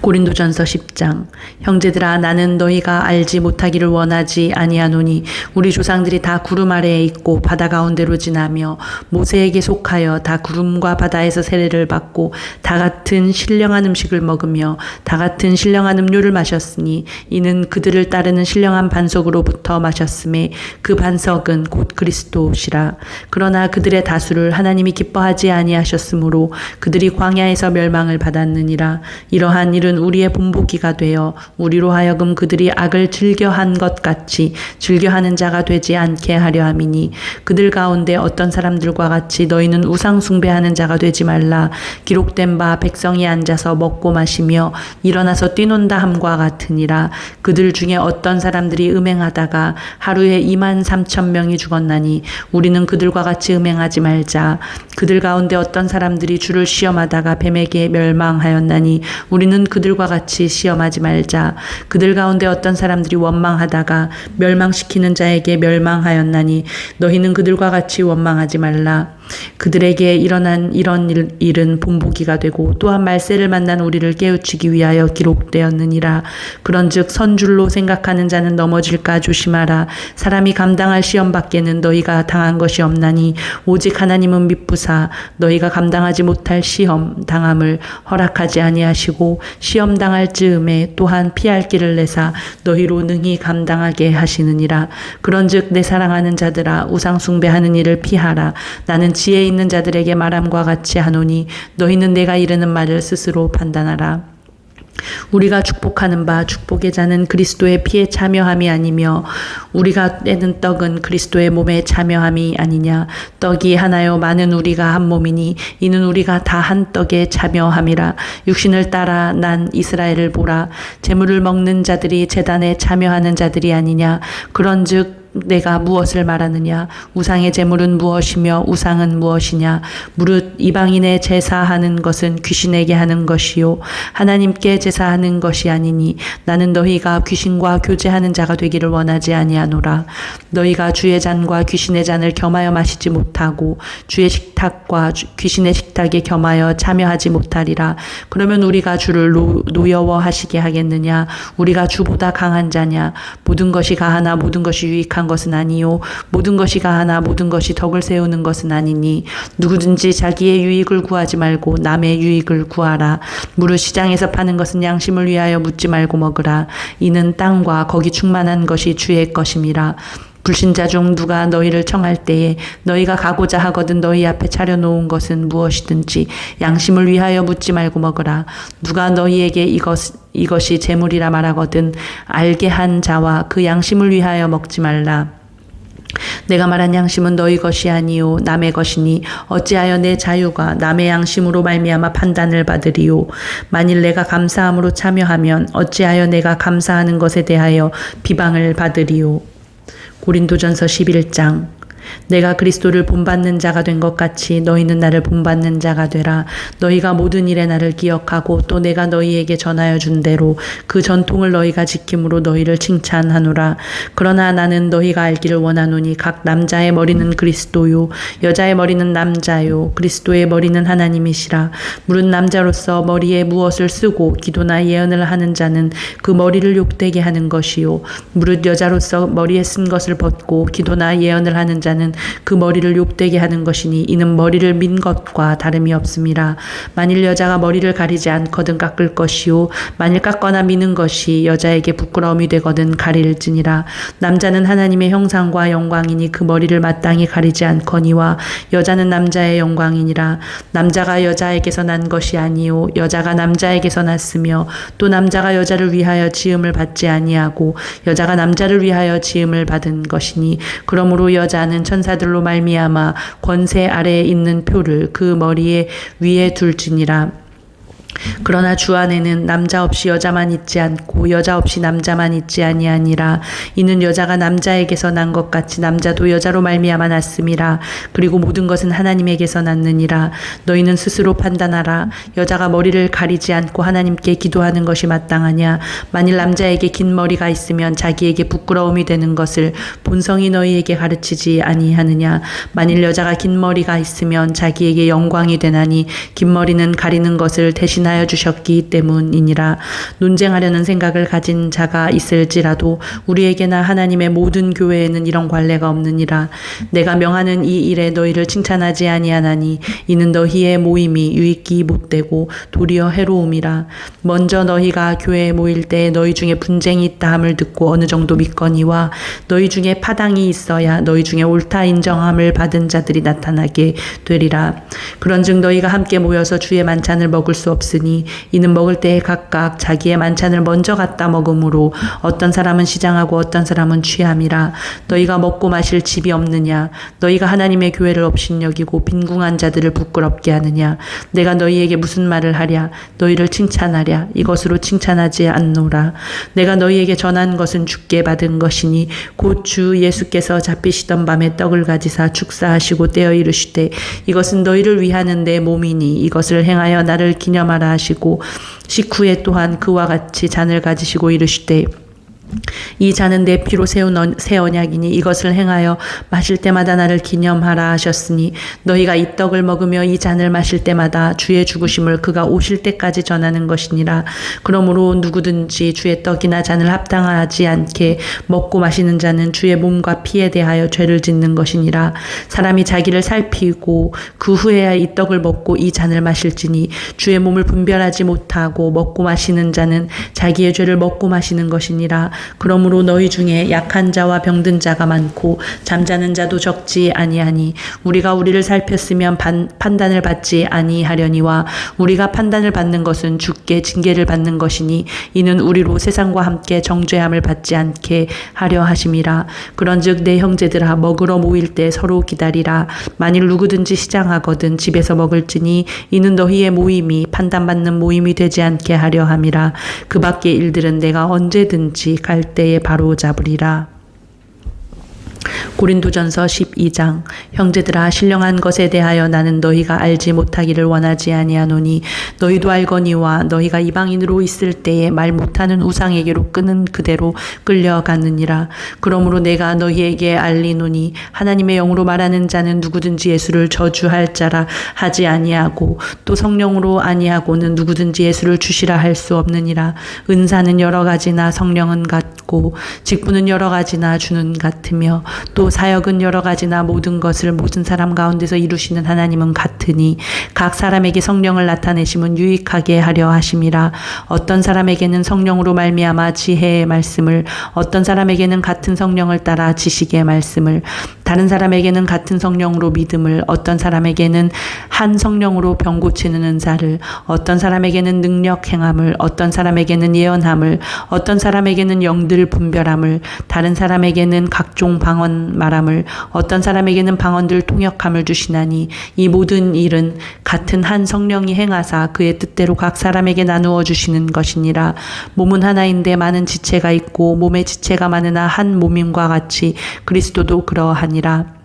고린도전서 10장. 형제들아 나는 너희가 알지 못하기를 원하지 아니하노니 우리 조상들이 다 구름 아래에 있고 바다 가운데로 지나며 모세에게 속하여 다 구름과 바다에서 세례를 받고 다 같은 신령한 음식을 먹으며 다 같은 신령한 음료를 마셨으니 이는 그들을 따르는 신령한 반석으로부터 마셨음에 그 반석은 곧 그리스도시라. 그러나 그들의 다수를 하나님이 기뻐하지 아니하셨으므로 그들이 광야에서 멸망을 받았느니라. 이러한 일은 우리의 본보기가 되어 우리로 하여금 그들이 악을 즐겨한 것 같이 즐겨하는 자가 되지 않게 하려 함이니 그들 가운데 어떤 사람들과 같이 너희는 우상 숭배하는 자가 되지 말라. 기록된 바 백성이 앉아서 먹고 마시며 일어나서 뛰논다 함과 같으니라. 그들 중에 어떤 사람들이 음행하다가 하루에 23,000명이 죽었나니 우리는 그들과 같이 음행하지 말자. 그들 가운데 어떤 사람들이 주를 시험하다가 뱀에게 멸망하였나니 우리는 그들과 같이 시험하지 말자. 그들 가운데 어떤 사람들이 원망하다가 멸망시키는 자에게 멸망하였나니 너희는 그들과 같이 원망하지 말라. 그들에게 일어난 이런 일은 본보기가 되고 또한 말세를 만난 우리를 깨우치기 위하여 기록되었느니라. 그런즉 선줄로 생각하는 자는 넘어질까 조심하라. 사람이 감당할 시험 밖에는 너희가 당한 것이 없나니 오직 하나님은 미쁘사 너희가 감당하지 못할 시험 당함을 허락하지 아니하시고 시험 당할 즈음에 또한 피할 길을 내사 너희로 능히 감당하게 하시느니라. 그런즉 내 사랑하는 자들아 우상 숭배하는 일을 피하라. 나는 지혜 있는 자들에게 말함과 같이 하노니 너희는 내가 이르는 말을 스스로 판단하라. 우리가 축복하는 바 축복의 자는 그리스도의 피에 참여함이 아니며 우리가 떼는 떡은 그리스도의 몸에 참여함이 아니냐. 떡이 하나요 많은 우리가 한 몸이니 이는 우리가 다 한 떡에 참여함이라. 육신을 따라 난 이스라엘을 보라. 제물을 먹는 자들이 제단에 참여하는 자들이 아니냐. 그런즉 내가 무엇을 말하느냐? 우상의 제물은 무엇이며 우상은 무엇이냐? 무릇 이방인의 제사하는 것은 귀신에게 하는 것이요 하나님께 제사하는 것이 아니니 나는 너희가 귀신과 교제하는 자가 되기를 원하지 아니하노라. 너희가 주의 잔과 귀신의 잔을 겸하여 마시지 못하고 주의 식탁과 귀신의 식탁에 겸하여 참여하지 못하리라. 그러면 우리가 주를 노여워하시게 하겠느냐? 우리가 주보다 강한 자냐? 모든 것이 가하나 모든 것이 유익한 것은 아니요 모든 것이 가하나 모든 것이 덕을 세우는 것은 아니니 누구든지 자기의 유익을 구하지 말고 남의 유익을 구하라. 무릇 시장에서 파는 것은 양심을 위하여 묻지 말고 먹으라. 이는 땅과 거기 충만한 것이 주의 것임이라. 불신자 중 누가 너희를 청할 때에 너희가 가고자 하거든 너희 앞에 차려놓은 것은 무엇이든지 양심을 위하여 묻지 말고 먹으라. 누가 너희에게 이것이 재물이라 말하거든 알게 한 자와 그 양심을 위하여 먹지 말라. 내가 말한 양심은 너희 것이 아니요 남의 것이니 어찌하여 내 자유가 남의 양심으로 말미암아 판단을 받으리요. 만일 내가 감사함으로 참여하면 어찌하여 내가 감사하는 것에 대하여 비방을 받으리요. 고린도전서 11장. 내가 그리스도를 본받는 자가 된 것 같이 너희는 나를 본받는 자가 되라. 너희가 모든 일에 나를 기억하고 또 내가 너희에게 전하여 준 대로 그 전통을 너희가 지킴으로 너희를 칭찬하노라. 그러나 나는 너희가 알기를 원하노니 각 남자의 머리는 그리스도요 여자의 머리는 남자요 그리스도의 머리는 하나님이시라. 무릇 남자로서 머리에 무엇을 쓰고 기도나 예언을 하는 자는 그 머리를 욕되게 하는 것이요 무릇 여자로서 머리에 쓴 것을 벗고 기도나 예언을 하는 자는 그 머리를 욕되게 하는 것이니 이는 머리를 민 것과 다름이 없음이라. 만일 여자가 머리를 가리지 않거든 깎을 것이요 만일 깎거나 미는 것이 여자에게 부끄러움이 되거든 가릴지니라. 남자는 하나님의 형상과 영광이니 그 머리를 마땅히 가리지 않거니와 여자는 남자의 영광이니라. 남자가 여자에게서 난 것이 아니요 여자가 남자에게서 났으며 또 남자가 여자를 위하여 지음을 받지 아니하고 여자가 남자를 위하여 지음을 받은 것이니 그러므로 여자는 천사들로 말미암아 권세 아래에 있는 표를 그 머리에 위에 둘지니라. 그러나 주 안에는 남자 없이 여자만 있지 않고 여자 없이 남자만 있지 아니하니라. 이는 여자가 남자에게서 난 것 같이 남자도 여자로 말미암아 났음이라. 그리고 모든 것은 하나님에게서 났느니라. 너희는 스스로 판단하라. 여자가 머리를 가리지 않고 하나님께 기도하는 것이 마땅하냐. 만일 남자에게 긴 머리가 있으면 자기에게 부끄러움이 되는 것을 본성이 너희에게 가르치지 아니하느냐. 만일 여자가 긴 머리가 있으면 자기에게 영광이 되나니 긴 머리는 가리는 것을 대신하여 주셨기 때문이니라. 논쟁하려는 생각을 가진 자가 있을지라도 우리에게나 하나님의 모든 교회에는 이런 관례가 없느니라. 내가 명하는 이 일에 너희를 칭찬하지 아니하나니 이는 너희의 모임이 유익이 못되고 도리어 해로움이라. 먼저 너희가 교회에 모일 때 너희 중에 분쟁이 있다 함을 듣고 어느 정도 믿거니와 너희 중에 파당이 있어야 너희 중에 옳다 인정함을 받은 자들이 나타나게 되리라. 그런즉 너희가 함께 모여서 주의 만찬을 먹을 수 없으니 이는 먹을 때에 각각 자기의 만찬을 먼저 갖다 먹음으로 어떤 사람은 시장하고 어떤 사람은 취함이라. 너희가 먹고 마실 집이 없느냐. 너희가 하나님의 교회를 업신여기고 빈궁한 자들을 부끄럽게 하느냐. 내가 너희에게 무슨 말을 하랴. 너희를 칭찬하랴. 이것으로 칭찬하지 않노라. 내가 너희에게 전한 것은 주께 받은 것이니 곧 주 예수께서 잡히시던 밤에 떡을 가지사 축사하시고 떼어 이르시되 이것은 너희를 위하는 내 몸이니 이것을 행하여 나를 기념하라 하시고 식후에 또한 그와 같이 잔을 가지시고 이르시되 이 잔은 내 피로 세운 새 언약이니 이것을 행하여 마실 때마다 나를 기념하라 하셨으니 너희가 이 떡을 먹으며 이 잔을 마실 때마다 주의 죽으심을 그가 오실 때까지 전하는 것이니라. 그러므로 누구든지 주의 떡이나 잔을 합당하지 않게 먹고 마시는 자는 주의 몸과 피에 대하여 죄를 짓는 것이니라. 사람이 자기를 살피고 그 후에야 이 떡을 먹고 이 잔을 마실지니 주의 몸을 분별하지 못하고 먹고 마시는 자는 자기의 죄를 먹고 마시는 것이니라. 그러므로 너희 중에 약한 자와 병든 자가 많고 잠자는 자도 적지 아니하니 우리가 우리를 살폈으면 판단을 받지 아니하려니와 우리가 판단을 받는 것은 주께 징계를 받는 것이니 이는 우리로 세상과 함께 정죄함을 받지 않게 하려 하심이라. 그런즉 내 형제들아 먹으러 모일 때 서로 기다리라. 만일 누구든지 시장하거든 집에서 먹을지니 이는 너희의 모임이 판단받는 모임이 되지 않게 하려 함이라. 그 밖의 일들은 내가 언제든지 갈 때에 바로 잡으리라. 고린도전서 12장. 형제들아 신령한 것에 대하여 나는 너희가 알지 못하기를 원하지 아니하노니 너희도 알거니와 너희가 이방인으로 있을 때에 말 못하는 우상에게로 끄는 그대로 끌려가느니라. 그러므로 내가 너희에게 알리노니 하나님의 영으로 말하는 자는 누구든지 예수를 저주할 자라 하지 아니하고 또 성령으로 아니하고는 누구든지 예수를 주시라 할 수 없느니라. 은사는 여러 가지나 성령은 같고 직분은 여러 가지나 주는 같으며 또 사역은 여러 가지나 모든 것을 모든 사람 가운데서 이루시는 하나님은 같으니 각 사람에게 성령을 나타내심은 유익하게 하려 하심이라. 어떤 사람에게는 성령으로 말미암아 지혜의 말씀을, 어떤 사람에게는 같은 성령을 따라 지식의 말씀을, 다른 사람에게는 같은 성령으로 믿음을, 어떤 사람에게는 한 성령으로 병 고치는 은사를, 어떤 사람에게는 능력 행함을, 어떤 사람에게는 예언함을, 어떤 사람에게는 영들 분별함을, 다른 사람에게는 각종 방언 방언 말함을 어떤 사람에게는 방언들 통역함을 주시나니 이 모든 일은 같은 한 성령이 행하사 그의 뜻대로 각 사람에게 나누어 주시는 것이니라. 몸은 하나인데 많은 지체가 있고 몸의 지체가 많으나 한 몸임과 같이 그리스도도 그러하니라.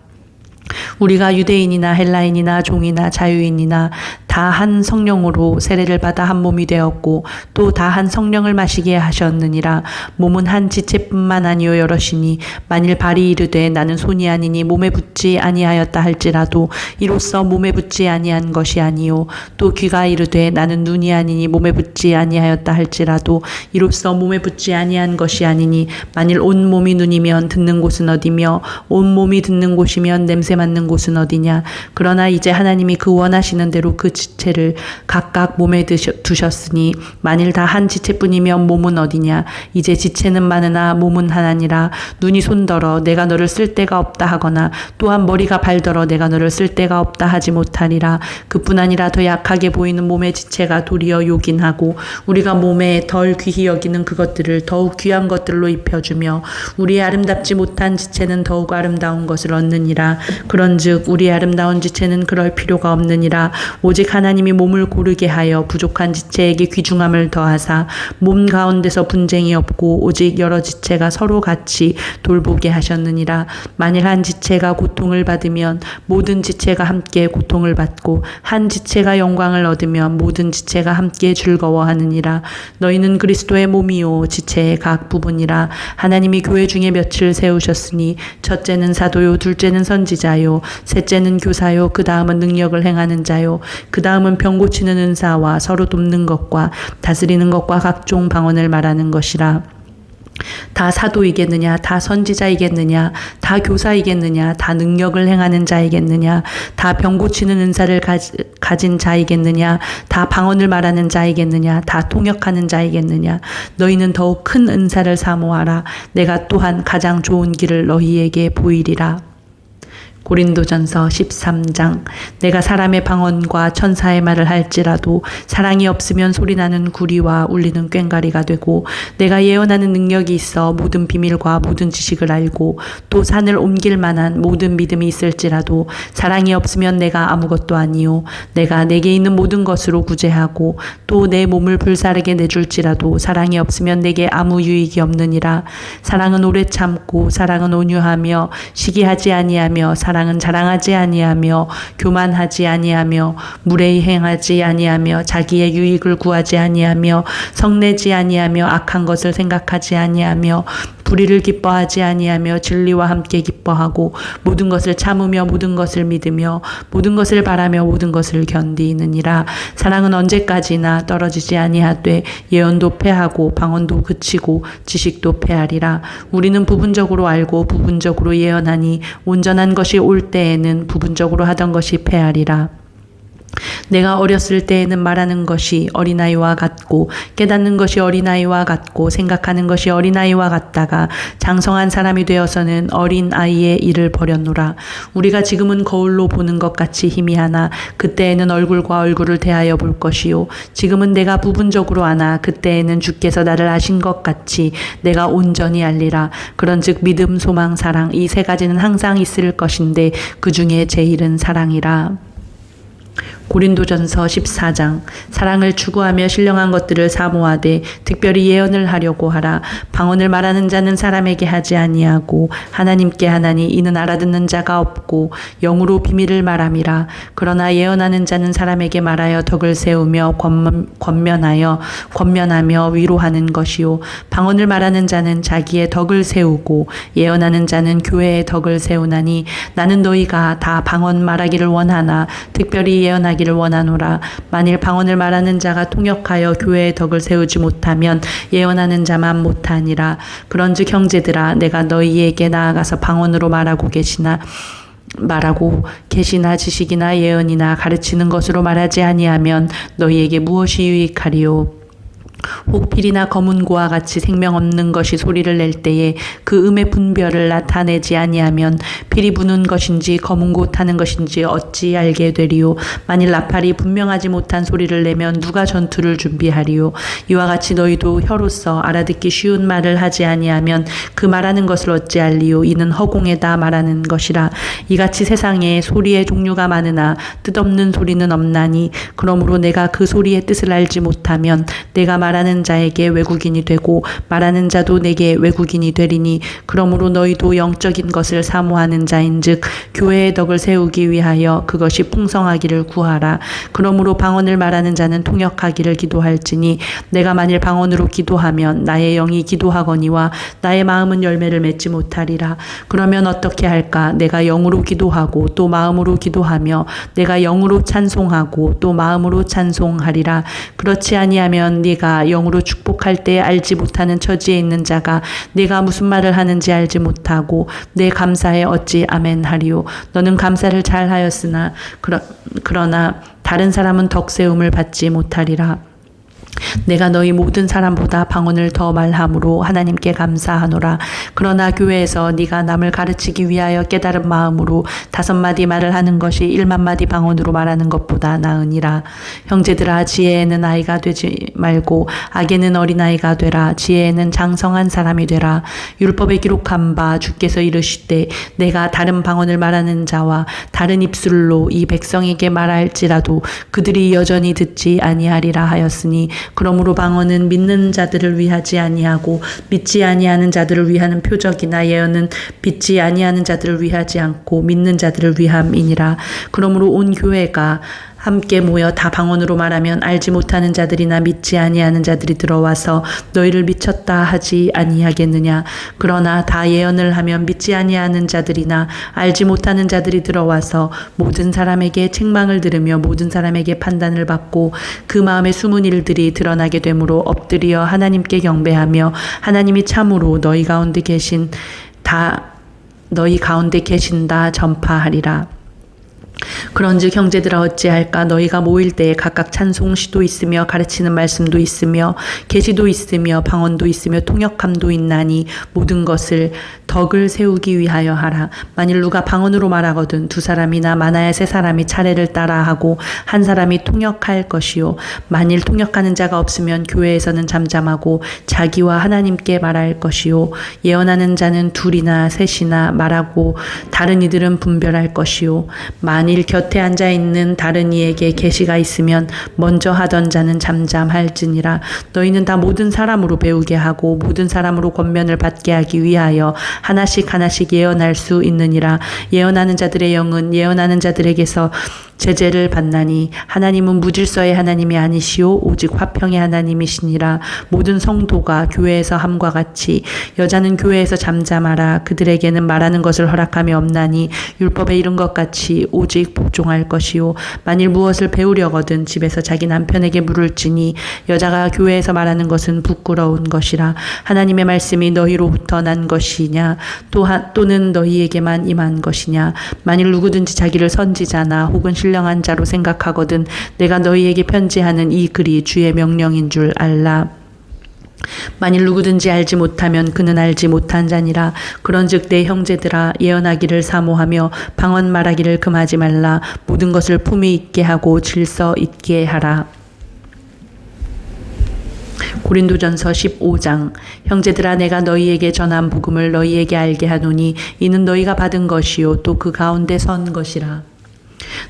우리가 유대인이나 헬라인이나 종이나 자유인이나 다 한 성령으로 세례를 받아 한 몸이 되었고 또 다 한 성령을 마시게 하셨느니라. 몸은 한 지체뿐만 아니요 여럿이니 만일 발이 이르되 나는 손이 아니니 몸에 붙지 아니하였다 할지라도 이로써 몸에 붙지 아니한 것이 아니요 또 귀가 이르되 나는 눈이 아니니 몸에 붙지 아니하였다 할지라도 이로써 몸에 붙지 아니한 것이 아니니 만일 온 몸이 눈이면 듣는 곳은 어디며 온 몸이 듣는 곳이면 냄새 맡는 곳은 어디냐. 그러나 이제 하나님이 그 원하시는 대로 그 지체를 각각 몸에 두셨으니 만일 다 한 지체뿐이면 몸은 어디냐. 이제 지체는 많으나 몸은 하나니라. 눈이 손더러 내가 너를 쓸 데가 없다 하거나 또한 머리가 발더러 내가 너를 쓸 데가 없다 하지 못하리라. 그뿐 아니라 더 약하게 보이는 몸의 지체가 도리어 요긴하고 우리가 몸에 덜 귀히 여기는 그것들을 더욱 귀한 것들로 입혀주며 우리의 아름답지 못한 지체는 더욱 아름다운 것을 얻느니라. 그런즉 우리의 아름다운 지체는 그럴 필요가 없느니라. 오직 하나님이 몸을 고르게 하여 부족한 지체에게 귀중함을 더하사 몸 가운데서 분쟁이 없고 오직 여러 지체가 서로 같이 돌보게 하셨느니라. 만일 한 지체가 고통을 받으면 모든 지체가 함께 고통을 받고 한 지체가 영광을 얻으면 모든 지체가 함께 즐거워하느니라. 너희는 그리스도의 몸이요 지체의 각 부분이라. 하나님이 교회 중에 몇을 세우셨으니 첫째는 사도요 둘째는 선지자요 셋째는 교사요 그 다음은 능력을 행하는 자요 그 다음은 병 고치는 은사와 서로 돕는 것과 다스리는 것과 각종 방언을 말하는 것이라. 다 사도이겠느냐 다 선지자이겠느냐 다 교사이겠느냐 다 능력을 행하는 자이겠느냐 다 병 고치는 은사를 가진 자이겠느냐 다 방언을 말하는 자이겠느냐 다 통역하는 자이겠느냐. 너희는 더욱 큰 은사를 사모하라. 내가 또한 가장 좋은 길을 너희에게 보이리라. 고린도전서 13장. 내가 사람의 방언과 천사의 말을 할지라도 사랑이 없으면 소리나는 구리와 울리는 꽹과리가 되고 내가 예언하는 능력이 있어 모든 비밀과 모든 지식을 알고 또 산을 옮길 만한 모든 믿음이 있을지라도 사랑이 없으면 내가 아무것도 아니요 내가 내게 있는 모든 것으로 구제하고 또 내 몸을 불사르게 내줄지라도 사랑이 없으면 내게 아무 유익이 없느니라. 사랑은 오래 참고 사랑은 온유하며 시기하지 아니하며 사랑은 자랑하지 아니하며 교만하지 아니하며 무례히 행하지 아니하며 자기의 유익을 구하지 아니하며 성내지 아니하며 악한 것을 생각하지 아니하며 불의를 기뻐하지 아니하며 진리와 함께 기뻐하고 모든 것을 참으며 모든 것을 믿으며 모든 것을 바라며 모든 것을 견디느니라. 사랑은 언제까지나 떨어지지 아니하되 예언도 패하고 방언도 그치고 지식도 패하리라. 우리는 부분적으로 알고 부분적으로 예언하니 온전한 것이 올 때에는 부분적으로 하던 것이 패하리라. 내가 어렸을 때에는 말하는 것이 어린아이와 같고 깨닫는 것이 어린아이와 같고 생각하는 것이 어린아이와 같다가 장성한 사람이 되어서는 어린아이의 일을 버렸노라. 우리가 지금은 거울로 보는 것 같이 희미하나 그때에는 얼굴과 얼굴을 대하여 볼 것이요 지금은 내가 부분적으로 아나 그때에는 주께서 나를 아신 것 같이 내가 온전히 알리라. 그런즉 믿음 소망 사랑 이 세 가지는 항상 있을 것인데 그 중에 제일은 사랑이라. 고린도전서 14장. 사랑을 추구하며 신령한 것들을 사모하되 특별히 예언을 하려고 하라. 방언을 말하는 자는 사람에게 하지 아니하고 하나님께 하나니 이는 알아듣는 자가 없고 영으로 비밀을 말함이라. 그러나 예언하는 자는 사람에게 말하여 덕을 세우며 권면하며 위로하는 것이요 방언을 말하는 자는 자기의 덕을 세우고 예언하는 자는 교회의 덕을 세우나니 나는 너희가 다 방언 말하기를 원하나 특별히 예언하기를 원하노라. 만일 방언을 말하는 자가 통역하여 교회의 덕을 세우지 못하면 예언하는 자만 못하니라. 그런즉 형제들아 내가 너희에게 나아가서 방언으로 말하고 계시나 지식이나 예언이나 가르치는 것으로 말하지 아니하면 너희에게 무엇이 유익하리요. 혹 필이나 검은 고와 같이 생명 없는 것이 소리를 낼 때에 그 음의 분별을 나타내지 아니하면 필이 부는 것인지 검은 고 타는 것인지 어찌 알게 되리요. 만일 나팔이 분명하지 못한 소리를 내면 누가 전투를 준비하리요. 이와 같이 너희도 혀로서 알아듣기 쉬운 말을 하지 아니하면 그 말하는 것을 어찌 알리요. 이는 허공에다 말하는 것이라. 이같이 세상에 소리의 종류가 많으나 뜻없는 소리는 없나니 그러므로 내가 그 소리의 뜻을 알지 못하면 내가 말하는 자에게 외국인이 되고 말하는 자도 내게 외국인이 되리니 그러므로 너희도 영적인 것을 사모하는 자인즉 교회의 덕을 세우기 위하여 그것이 풍성하기를 구하라. 그러므로 방언을 말하는 자는 통역하기를 기도할지니 내가 만일 방언으로 기도하면 나의 영이 기도하거니와 나의 마음은 열매를 맺지 못하리라. 그러면 어떻게 할까? 내가 영으로 기도하고 또 마음으로 기도하며 내가 영으로 찬송하고 또 마음으로 찬송하리라. 그렇지 아니하면 네가 영으로 축복할 때 알지 못하는 처지에 있는 자가 네가 무슨 말을 하는지 알지 못하고 내 감사에 어찌 아멘 하리요. 너는 감사를 잘 하였으나 그러나 다른 사람은 덕세움을 받지 못하리라. 내가 너희 모든 사람보다 방언을 더 말함으로 하나님께 감사하노라. 그러나 교회에서 네가 남을 가르치기 위하여 깨달은 마음으로 5마디 말을 하는 것이 1만마디 방언으로 말하는 것보다 나으니라. 형제들아, 지혜에는 아이가 되지 말고 악에는 어린아이가 되라. 지혜에는 장성한 사람이 되라. 율법에 기록한 바 주께서 이르시되 내가 다른 방언을 말하는 자와 다른 입술로 이 백성에게 말할지라도 그들이 여전히 듣지 아니하리라 하였으니 그러므로 방언은 믿는 자들을 위하지 아니하고 믿지 아니하는 자들을 위하는 표적이나 예언은 믿지 아니하는 자들을 위하지 않고 믿는 자들을 위함이니라. 그러므로 온 교회가 함께 모여 다 방언으로 말하면 알지 못하는 자들이나 믿지 아니하는 자들이 들어와서 너희를 미쳤다 하지 아니하겠느냐. 그러나 다 예언을 하면 믿지 아니하는 자들이나 알지 못하는 자들이 들어와서 모든 사람에게 책망을 들으며 모든 사람에게 판단을 받고 그 마음의 숨은 일들이 드러나게 되므로 엎드려 하나님께 경배하며 하나님이 참으로 너희 가운데 계신다 전파하리라. 그런즉 형제들아 어찌할까? 너희가 모일 때에 각각 찬송시도 있으며 가르치는 말씀도 있으며 계시도 있으며 방언도 있으며 통역함도 있나니 모든 것을 덕을 세우기 위하여 하라. 만일 누가 방언으로 말하거든 2사람이나 많아야 3사람이 차례를 따라하고 1사람이 통역할 것이요. 만일 통역하는 자가 없으면 교회에서는 잠잠하고 자기와 하나님께 말할 것이요. 예언하는 자는 2이나 3이나 말하고 다른 이들은 분별할 것이요. 만일 곁에 앉아 있는 다른 이에게 계시가 있으면 먼저 하던 자는 잠잠할지니라. 너희는 다 모든 사람으로 배우게 하고 모든 사람으로 권면을 받게 하기 위하여 하나씩 예언할 수 있느니라. 예언하는 자들의 영은 예언하는 자들에게서 제재를 받나니 하나님은 무질서의 하나님이 아니시오 오직 화평의 하나님이시니라. 모든 성도가 교회에서 함과 같이 여자는 교회에서 잠잠하라. 그들에게는 말하는 것을 허락함이 없나니 율법에 이른 것 같이 오직 복종할 것이요. 만일 무엇을 배우려거든 집에서 자기 남편에게 물을지니 여자가 교회에서 말하는 것은 부끄러운 것이라. 하나님의 말씀이 너희로부터 난 것이냐 또는 너희에게만 임한 것이냐. 만일 누구든지 자기를 선지자나 혹은 신령한 자로 생각하거든 내가 너희에게 편지하는 이 글이 주의 명령인 줄 알라. 만일 누구든지 알지 못하면 그는 알지 못한 자니라. 그런즉 내 형제들아 예언하기를 사모하며 방언 말하기를 금하지 말라. 모든 것을 품위 있게 하고 질서 있게 하라. 고린도전서 15장. 형제들아 내가 너희에게 전한 복음을 너희에게 알게 하노니 이는 너희가 받은 것이요 또 그 가운데 선 것이라.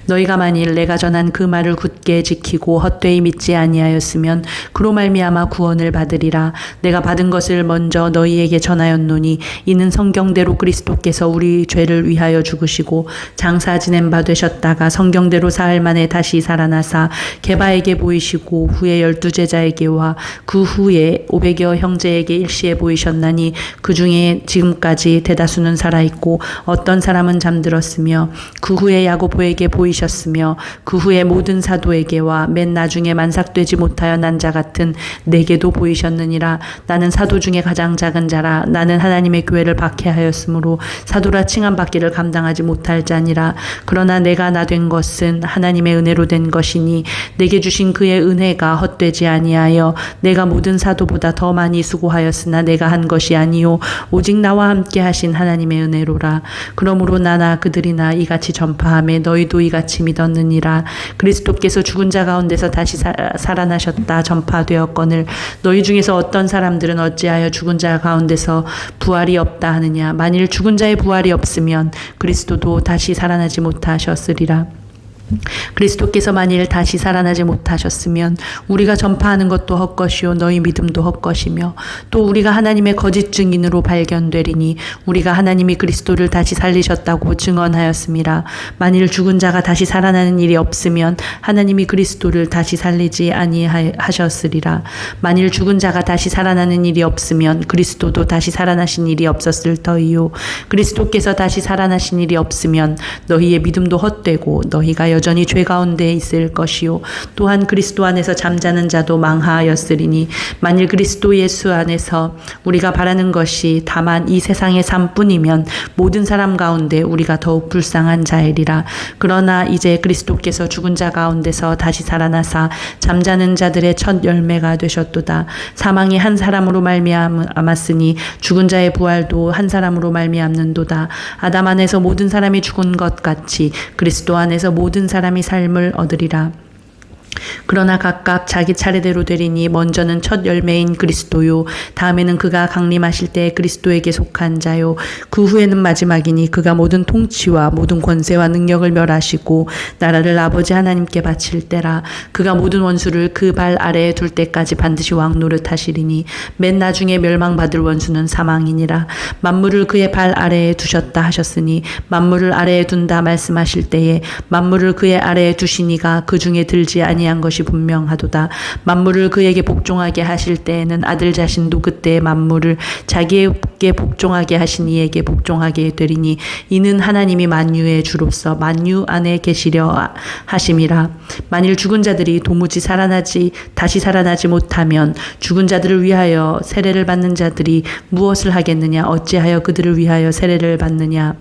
너희가 만일 내가 전한 그 말을 굳게 지키고 헛되이 믿지 아니하였으면 그로 말미암아 구원을 받으리라. 내가 받은 것을 먼저 너희에게 전하였노니 이는 성경대로 그리스도께서 우리 죄를 위하여 죽으시고 장사 지낸 바 되셨다가 성경대로 사흘 만에 다시 살아나사 게바에게 보이시고 후에 12제자에게와 그 후에 500여 형제에게 일시에 보이셨나니 그 중에 지금까지 대다수는 살아있고 어떤 사람은 잠들었으며 그 후에 야고보에게 보이셨으며 그 후에 모든 사도에게와 맨 나중에 만삭되지 못하여 난 자 같은 내게도 보이셨느니라. 나는 사도 중에 가장 작은 자라. 나는 하나님의 교회를 박해하였으므로 사도라 칭함받기를 감당하지 못할 자니라. 그러나 내가 나 된 것은 하나님의 은혜로 된 것이니 내게 주신 그의 은혜가 헛되지 아니하여 내가 모든 사도보다 더 많이 수고하였으나 내가 한 것이 아니요 오직 나와 함께 하신 하나님의 은혜로라. 그러므로 나나 그들이나 이같이 전파하며 너희도 이같이 믿었느니라. 그리스도께서 죽은 자 가운데서 다시 살아나셨다 전파되었거늘 너희 중에서 어떤 사람들은 어찌하여 죽은 자 가운데서 부활이 없다 하느냐. 만일 죽은 자의 부활이 없으면 그리스도도 다시 살아나지 못하셨으리라. 그리스도께서 만일 다시 살아나지 못하셨으면 우리가 전파하는 것도 헛것이요 너희 믿음도 헛것이며 또 우리가 하나님의 거짓 증인으로 발견되리니 우리가 하나님이 그리스도를 다시 살리셨다고 증언하였음이라. 만일 죽은 자가 다시 살아나는 일이 없으면 하나님이 그리스도를 다시 살리지 아니하셨으리라. 만일 죽은 자가 다시 살아나는 일이 없으면 그리스도도 다시 살아나신 일이 없었을 터이요 그리스도께서 다시 살아나신 일이 없으면 너희의 믿음도 헛되고 너희가 여전히 죄 가운데 있을 것이요 또한 그리스도 안에서 잠자는 자도 망하였으리니 만일 그리스도 예수 안에서 우리가 바라는 것이 다만 이 세상의 삶뿐이면 모든 사람 가운데 우리가 더욱 불쌍한 자이리라. 그러나 이제 그리스도께서 죽은 자 가운데서 다시 살아나사 잠자는 자들의 첫 열매가 되셨도다. 사망이 한 사람으로 말미암았으니 죽은 자의 부활도 한 사람으로 말미암는도다. 아담 안에서 모든 사람이 죽은 것 같이 그리스도 안에서 모든 사람이 삶을 얻으리라. 그러나 각각 자기 차례대로 되리니 먼저는 첫 열매인 그리스도요 다음에는 그가 강림하실 때 그리스도에게 속한 자요 그 후에는 마지막이니 그가 모든 통치와 모든 권세와 능력을 멸하시고 나라를 아버지 하나님께 바칠 때라. 그가 모든 원수를 그 발 아래에 둘 때까지 반드시 왕 노릇하시리니 맨 나중에 멸망받을 원수는 사망이니라. 만물을 그의 발 아래에 두셨다 하셨으니 만물을 아래에 둔다 말씀하실 때에 만물을 그의 아래에 두시니가 그 중에 들지 아니한 것이 분명하도다. 만물을 그에게 복종하게 하실 때에는 아들 자신도 그때 만물을 자기에게 복종하게 하신 이에게 복종하게 되리니 이는 하나님이 만유의 주로서 만유 안에 계시려 하심이라. 만일 죽은 자들이 도무지 다시 살아나지 못하면 죽은 자들을 위하여 세례를 받는 자들이 무엇을 하겠느냐. 어찌하여 그들을 위하여 세례를 받느냐.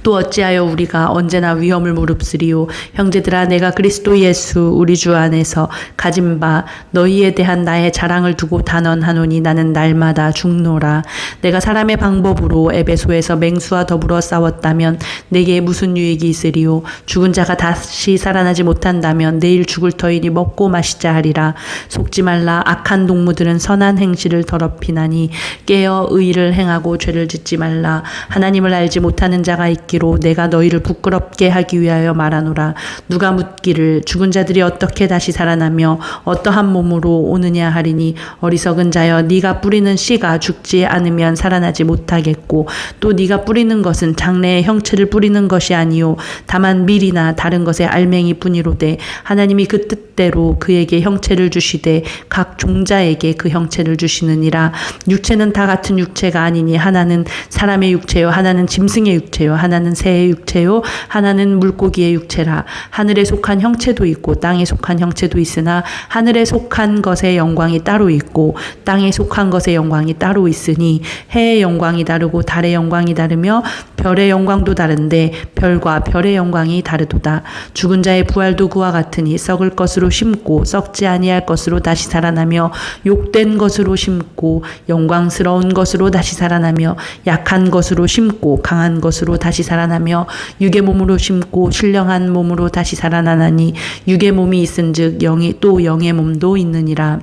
또 어찌하여 우리가 언제나 위험을 무릅쓰리요. 형제들아 내가 그리스도 예수 우리 주 안에서 가진 바 너희에 대한 나의 자랑을 두고 단언하노니 나는 날마다 죽노라. 내가 사람의 방법으로 에베소에서 맹수와 더불어 싸웠다면 내게 무슨 유익이 있으리요. 죽은 자가 다시 살아나지 못한다면 내일 죽을 터이니 먹고 마시자 하리라. 속지 말라. 악한 동무들은 선한 행실을 더럽히나니 깨어 의를 행하고 죄를 짓지 말라. 하나님을 알지 못하는 자가 있기로 내가 너희를 부끄럽게 하기 위하여 말하노라. 누가 묻기를 죽은 자들이 어떻게 다시 살아나며 어떠한 몸으로 오느냐 하리니 어리석은 자여 네가 뿌리는 씨가 죽지 않으면 살아나지 못하겠고 또 네가 뿌리는 것은 장래의 형체를 뿌리는 것이 아니요 다만 밀이나 다른 것의 알맹이 뿐이로되 하나님이 그 뜻대로 그에게 형체를 주시되 각 종자에게 그 형체를 주시느니라. 육체는 다 같은 육체가 아니니 하나는 사람의 육체요 하나는 짐승의 육체요 하나는 새의 육체요 하나는 물고기의 육체라. 하늘에 속한 형체도 있고 땅에 속한 형체도 있으나 하늘에 속한 것의 영광이 따로 있고 땅에 속한 것의 영광이 따로 있으니 해의 영광이 다르고 달의 영광이 다르며 별의 영광도 다른데 별과 별의 영광이 다르도다. 죽은 자의 부활도 그와 같으니 썩을 것으로 심고 썩지 아니할 것으로 다시 살아나며 욕된 것으로 심고 영광스러운 것으로 다시 살아나며 약한 것으로 심고 강한 것으로 다시 살아나며 육의 몸으로 심고 신령한 몸으로 다시 살아나나니 육의 몸이 있은즉 영이 또 영의 몸도 있느니라.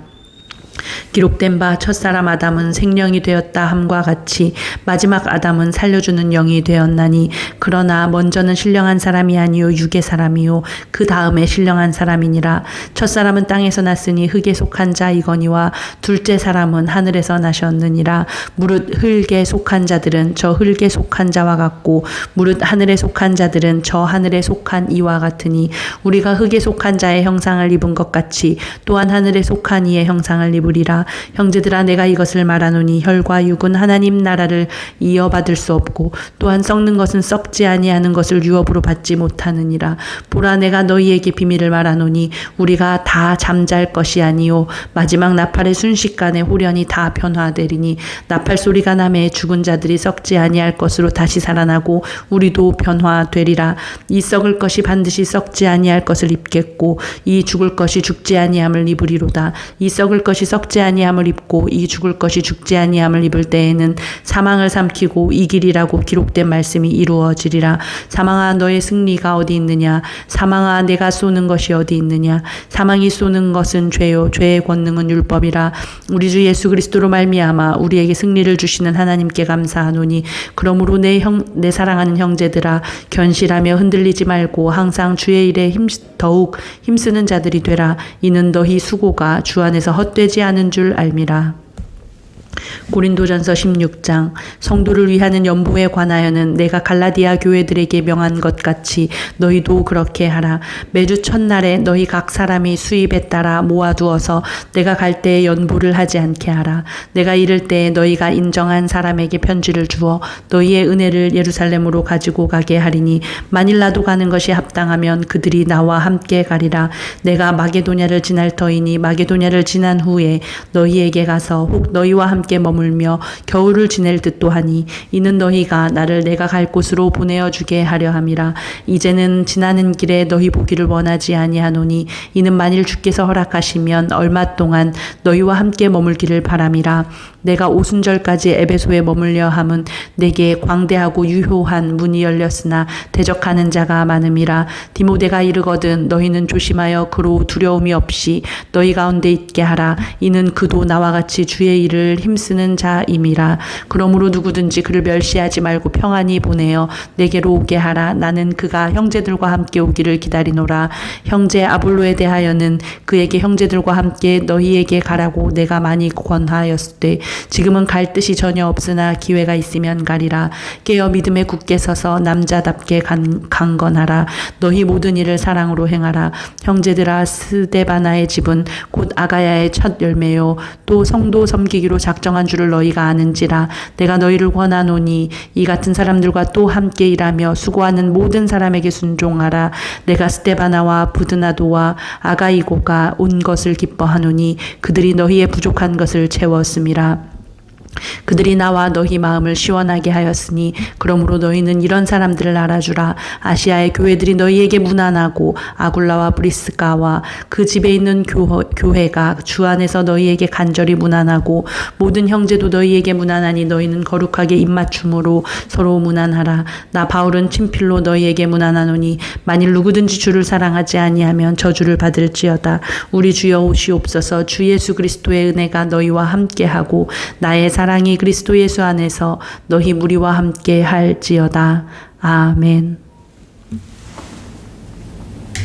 기록된 바 첫사람 아담은 생령이 되었다 함과 같이 마지막 아담은 살려주는 영이 되었나니 그러나 먼저는 신령한 사람이 아니요 육의 사람이요 그 다음에 신령한 사람이니라. 첫사람은 땅에서 났으니 흙에 속한 자이거니와 둘째 사람은 하늘에서 나셨느니라. 무릇 흙에 속한 자들은 저 흙에 속한 자와 같고 무릇 하늘에 속한 자들은 저 하늘에 속한 이와 같으니 우리가 흙에 속한 자의 형상을 입은 것 같이 또한 하늘에 속한 이의 형상을 입으리. 이루리라. 형제들아 내가 이것을 말하노니 혈과 육은 하나님 나라를 이어받을 수 없고 또한 썩는 것은 썩지 아니하는 것을 유업으로 받지 못하느니라. 보라 내가 너희에게 비밀을 말하노니 우리가 다 잠잘 것이 아니요 마지막 나팔의 순식간에 홀연히 다 변화되리니 나팔 소리가 나매 죽은 자들이 썩지 아니할 것으로 다시 살아나고 우리도 변화되리라. 이 썩을 것이 반드시 썩지 아니할 것을 입겠고 이 죽을 것이 죽지 아니함을 입으리로다. 이 썩을 것이 썩지 아니함을 입고 이 죽을 것이 죽지 아니함을 입을 때에는 사망을 삼키고 이기리라고 기록된 말씀이 이루어지리라. 사망아 너의 승리가 어디 있느냐? 사망아 내가 쏘는 것이 어디 있느냐? 사망이 쏘는 것은 죄요 죄의 권능은 율법이라. 우리 주 예수 그리스도로 말미암아 우리에게 승리를 주시는 하나님께 감사하노니 그러므로 내 사랑하는 형제들아 견실하며 흔들리지 말고 항상 주의 일에 더욱 힘쓰는 자들이 되라. 이는 너희 수고가 주 안에서 헛되지 않은 줄 알미라. 고린도전서 16장. 성도를 위하는 연보에 관하여는 내가 갈라디아 교회들에게 명한 것 같이 너희도 그렇게 하라. 매주 첫날에 너희 각 사람이 수입에 따라 모아두어서 내가 갈 때에 연보를 하지 않게 하라. 내가 이를 때에 너희가 인정한 사람에게 편지를 주어 너희의 은혜를 예루살렘으로 가지고 가게 하리니 만일 나도 가는 것이 합당하면 그들이 나와 함께 가리라. 내가 마게도냐를 지날 터이니 마게도냐를 지난 후에 너희에게 가서 혹 너희와 함께 머물며 겨울을 지낼 듯도 하니 이는 너희가 나를 내가 갈 곳으로 보내어 주게 하려 함이라. 이제는 지나는 길에 너희 보기를 원하지 아니하노니 이는 만일 주께서 허락하시면 얼마 동안 너희와 함께 머물기를 바람이라. 내가 오순절까지 에베소에 머물려 함은 내게 광대하고 유효한 문이 열렸으나 대적하는 자가 많음이라. 디모데가 이르거든 너희는 조심하여 그로 두려움이 없이 너희 가운데 있게 하라. 이는 그도 나와 같이 주의 일을 힘쓰는 자임이라. 그러므로 누구든지 그를 멸시하지 말고 평안히 보내어 내게로 오게 하라. 나는 그가 형제들과 함께 오기를 기다리노라. 형제 아볼로에 대하여는 그에게 형제들과 함께 너희에게 가라고 내가 많이 권하였으되 지금은 갈 뜻이 전혀 없으나 기회가 있으면 가리라. 깨어 믿음에 굳게 서서 남자답게 강건하라. 너희 모든 일을 사랑으로 행하라. 형제들아 스데바나의 집은 곧 아가야의 첫 열매요 또 성도 섬기기로 작정한 줄을 너희가 아는지라. 내가 너희를 권하노니 이 같은 사람들과 또 함께 일하며 수고하는 모든 사람에게 순종하라. 내가 스데바나와 부드나도와 아가이고가 온 것을 기뻐하노니 그들이 너희의 부족한 것을 채웠음이라. 그들이 나와 너희 마음을 시원하게 하였으니 그러므로 너희는 이런 사람들을 알아주라. 아시아의 교회들이 너희에게 무난하고 아굴라와 브리스가와 그 집에 있는 교회가 주 안에서 너희에게 간절히 무난하고 모든 형제도 너희에게 무난하니 너희는 거룩하게 입맞춤으로 서로 무난하라. 나 바울은 친필로 너희에게 무난하노니 만일 누구든지 주를 사랑하지 아니하면 저주를 받을지어다. 우리 주여 오시옵소서. 주 예수 그리스도의 은혜가 너희와 함께하고 나의 사랑이 그리스도 예수 안에서 너희 무리와 함께 할지어다. 아멘.